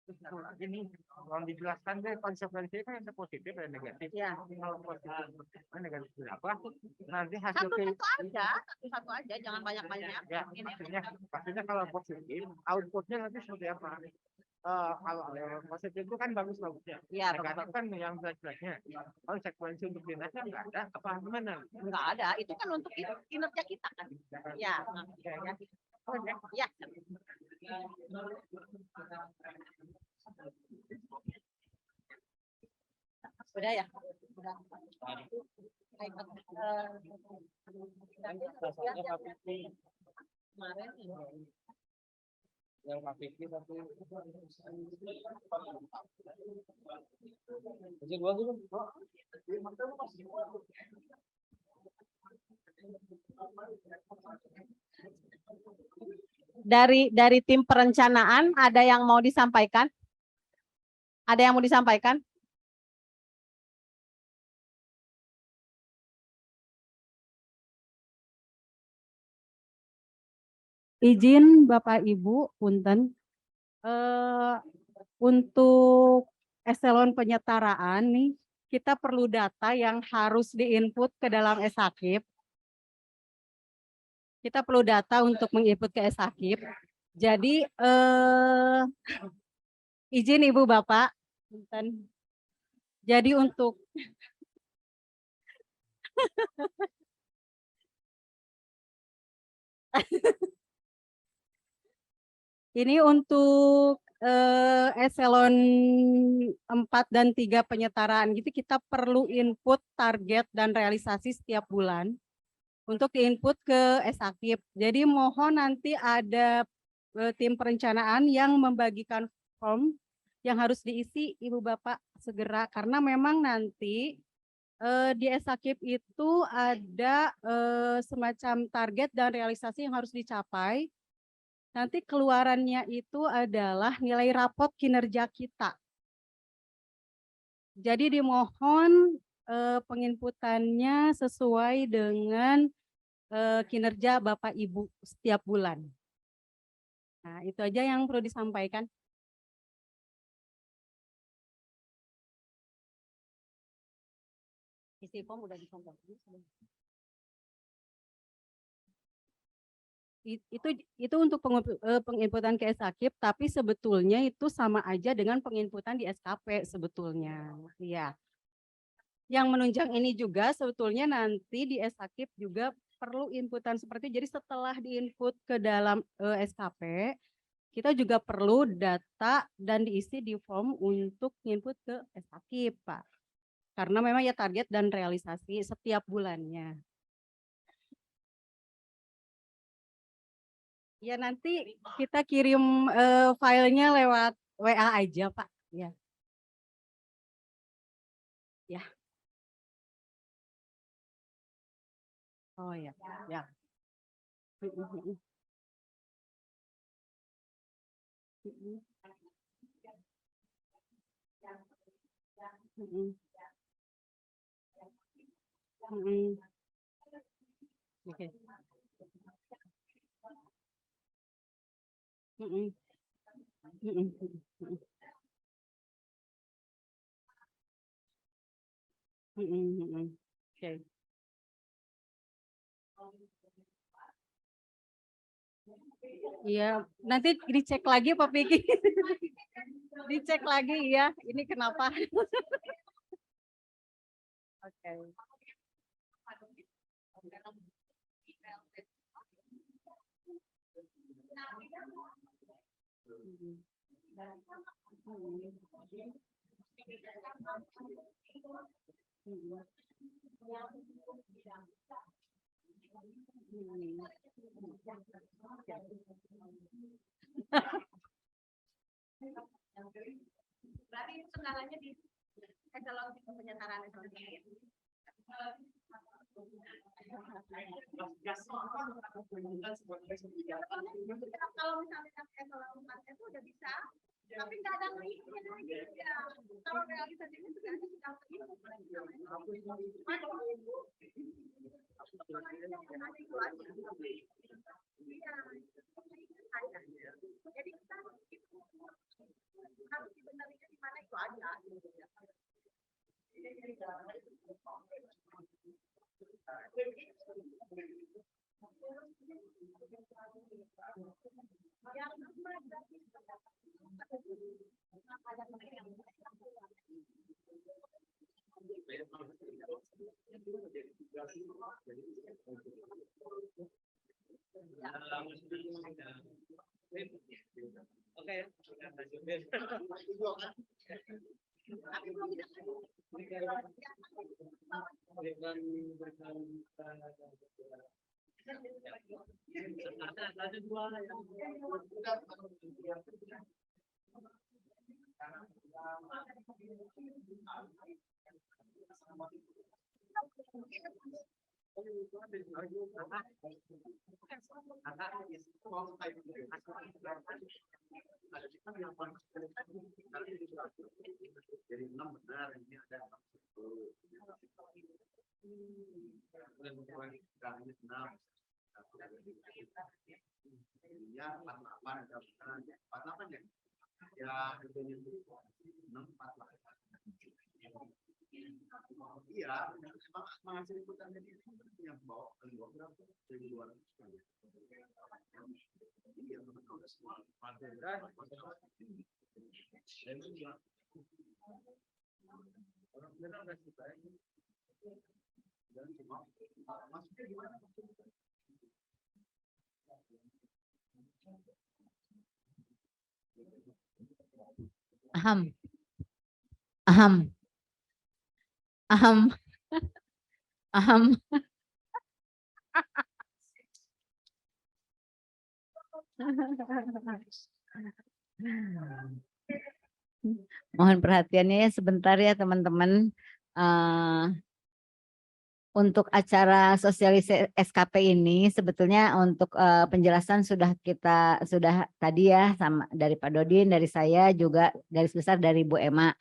S6: Ini mau dijelaskan deh konsekuensinya kan ada positif dan negatif.
S3: Ya.
S6: Kalau positif negatif apa? Nanti hasil
S3: satu aja, jangan banyak-banyak.
S6: Ya, maksudnya kalau positif, outputnya nanti seperti apa? Kalau positif itu kan bagus-bagusnya.
S3: Ya,
S6: negatif kan yang jelek-jeleknya. Konsekuensi untuk dinasnya nggak ada, apa gimana?
S3: Nggak ada, itu kan untuk kinerja kita kan. Ya. Ya. Udah ya? Udah. Kemarin
S4: yang Pak Fikri satu masih dua dulu.
S3: Dari tim perencanaan ada yang mau disampaikan? Ada yang mau disampaikan?
S5: Izin Bapak Ibu, punten, untuk eselon penyetaraan nih, kita perlu data yang harus diinput ke dalam e-Sakip. Kita perlu data untuk menginput ke e-Sakip. Jadi izin Ibu Bapak, punten. Jadi untuk ini untuk eselon 4 dan 3 penyetaraan gitu kita perlu input target dan realisasi setiap bulan untuk diinput ke e-Sakip. Jadi mohon nanti ada tim perencanaan yang membagikan form yang harus diisi Ibu Bapak segera karena memang nanti di e-Sakip itu ada semacam target dan realisasi yang harus dicapai. nanti keluarannya itu adalah nilai rapot kinerja kita. Jadi dimohon penginputannya sesuai dengan kinerja Bapak Ibu setiap bulan. Nah, itu aja yang perlu disampaikan.
S2: Isi form udah disampaikan.
S5: Itu untuk penginputan ke SAKIP, tapi sebetulnya itu sama aja dengan penginputan di SKP sebetulnya. Iya. Yang menunjang ini juga sebetulnya nanti di SAKIP juga perlu inputan seperti, jadi setelah diinput ke dalam SKP, kita juga perlu data dan diisi di form untuk input ke SAKIP, Pak. Karena memang ya target dan realisasi setiap bulannya. Ya nanti kita kirim filenya lewat WA aja, Pak. Ya. Ya. Oh ya, ya. Oke. Oke. Iya, nanti dicek lagi Pak Piki. Dicek lagi ya, ini kenapa? Oke.
S3: Berarti itu kendalanya di eselon penyetaraan eselon tinggi. Kalau misalnya eselon 4 itu udah bisa, tapi nggak ada listnya lagi. Kalau realisasinya sudah ada sudah jadi kita harus dibenarin di mana itu aja. Iya, menghasilkan inputan jadi yang bawa keluar berapa? 1.200. Iya, betul semua. Orang benar nggak sih Pak? Dan cuma maksudnya gimana?
S2: Aham. Mohon perhatiannya ya sebentar ya teman-teman. untuk acara sosialisasi SKP ini sebetulnya untuk penjelasan sudah tadi ya sama dari Pak Dodin, dari saya juga garis besar dari Bu Emma.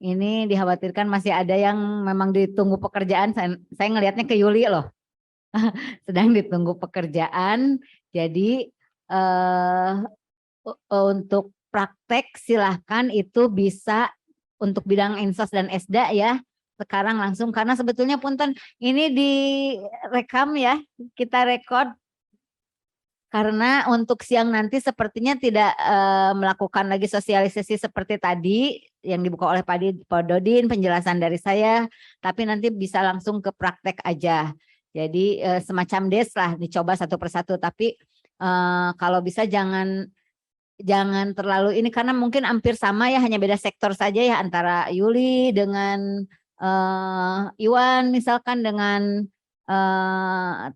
S2: Ini dikhawatirkan masih ada yang memang ditunggu pekerjaan. Saya ngelihatnya ke Yuli loh. Sedang ditunggu pekerjaan. Jadi untuk praktek silahkan itu bisa untuk bidang Insos dan Esda ya. Sekarang langsung karena sebetulnya punten ini direkam ya, kita rekod karena untuk siang nanti sepertinya tidak melakukan lagi sosialisasi seperti tadi yang dibuka oleh Pak Dodin, penjelasan dari saya, tapi nanti bisa langsung ke praktek aja. Jadi semacam des lah dicoba satu persatu, tapi kalau bisa jangan terlalu ini karena mungkin hampir sama ya, hanya beda sektor saja ya antara Yuli dengan Iwan misalkan dengan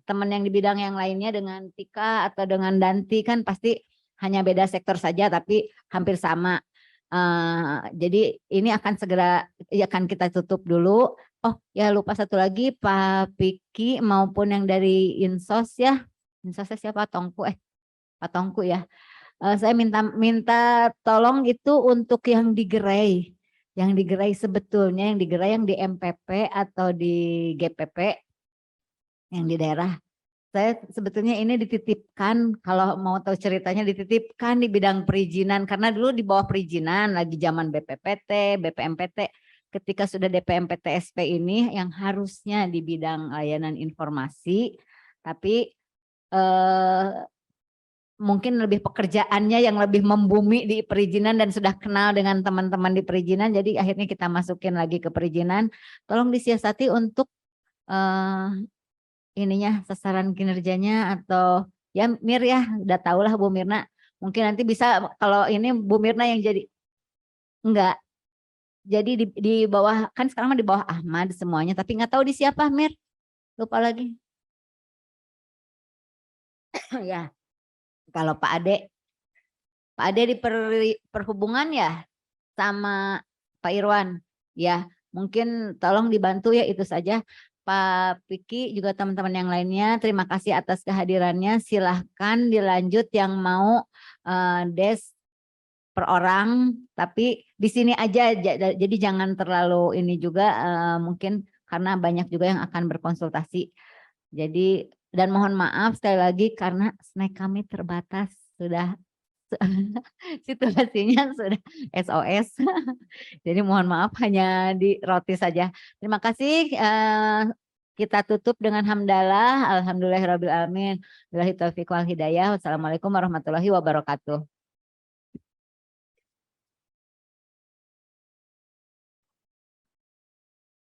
S2: teman yang di bidang yang lainnya dengan Tika atau dengan Danti kan pasti hanya beda sektor saja tapi hampir sama. Jadi ini akan segera akan kita tutup dulu. Oh ya lupa satu lagi Pak Piki maupun yang dari Insos ya. Insosnya siapa? Pak Tongku ya. Saya minta tolong itu untuk yang digerai. Yang digerai sebetulnya yang digerai yang di MPP atau di GPP yang di daerah. Saya sebetulnya ini dititipkan kalau mau tahu ceritanya dititipkan di bidang perizinan karena dulu di bawah perizinan lagi zaman BPPT, BPMPT. Ketika sudah DPMPTSP ini yang harusnya di bidang layanan informasi tapi mungkin lebih pekerjaannya yang lebih membumi di perizinan dan sudah kenal dengan teman-teman di perizinan, jadi akhirnya kita masukin lagi ke perizinan. Tolong disiasati untuk ininya sasaran kinerjanya atau ya Mir ya udah tahu lah Bu Mirna. Mungkin nanti bisa kalau ini Bu Mirna yang jadi enggak. Jadi di bawah kan sekarang di bawah Ahmad semuanya, tapi nggak tahu di siapa Mir. Lupa lagi. Ya. Kalau Pak Ade di perhubungan ya sama Pak Irwan ya mungkin tolong dibantu ya itu saja. Pak Piki juga teman-teman yang lainnya terima kasih atas kehadirannya, silahkan dilanjut yang mau des per orang tapi di sini aja jadi jangan terlalu ini juga mungkin karena banyak juga yang akan berkonsultasi. Jadi dan mohon maaf sekali lagi karena snack kami terbatas sudah situasinya sudah SOS. Jadi mohon maaf hanya di roti saja. Terima kasih. Kita tutup dengan hamdalah. Alhamdulillahirabbil alamin. Billahi taufiq wal hidayah. Wassalamualaikum warahmatullahi wabarakatuh.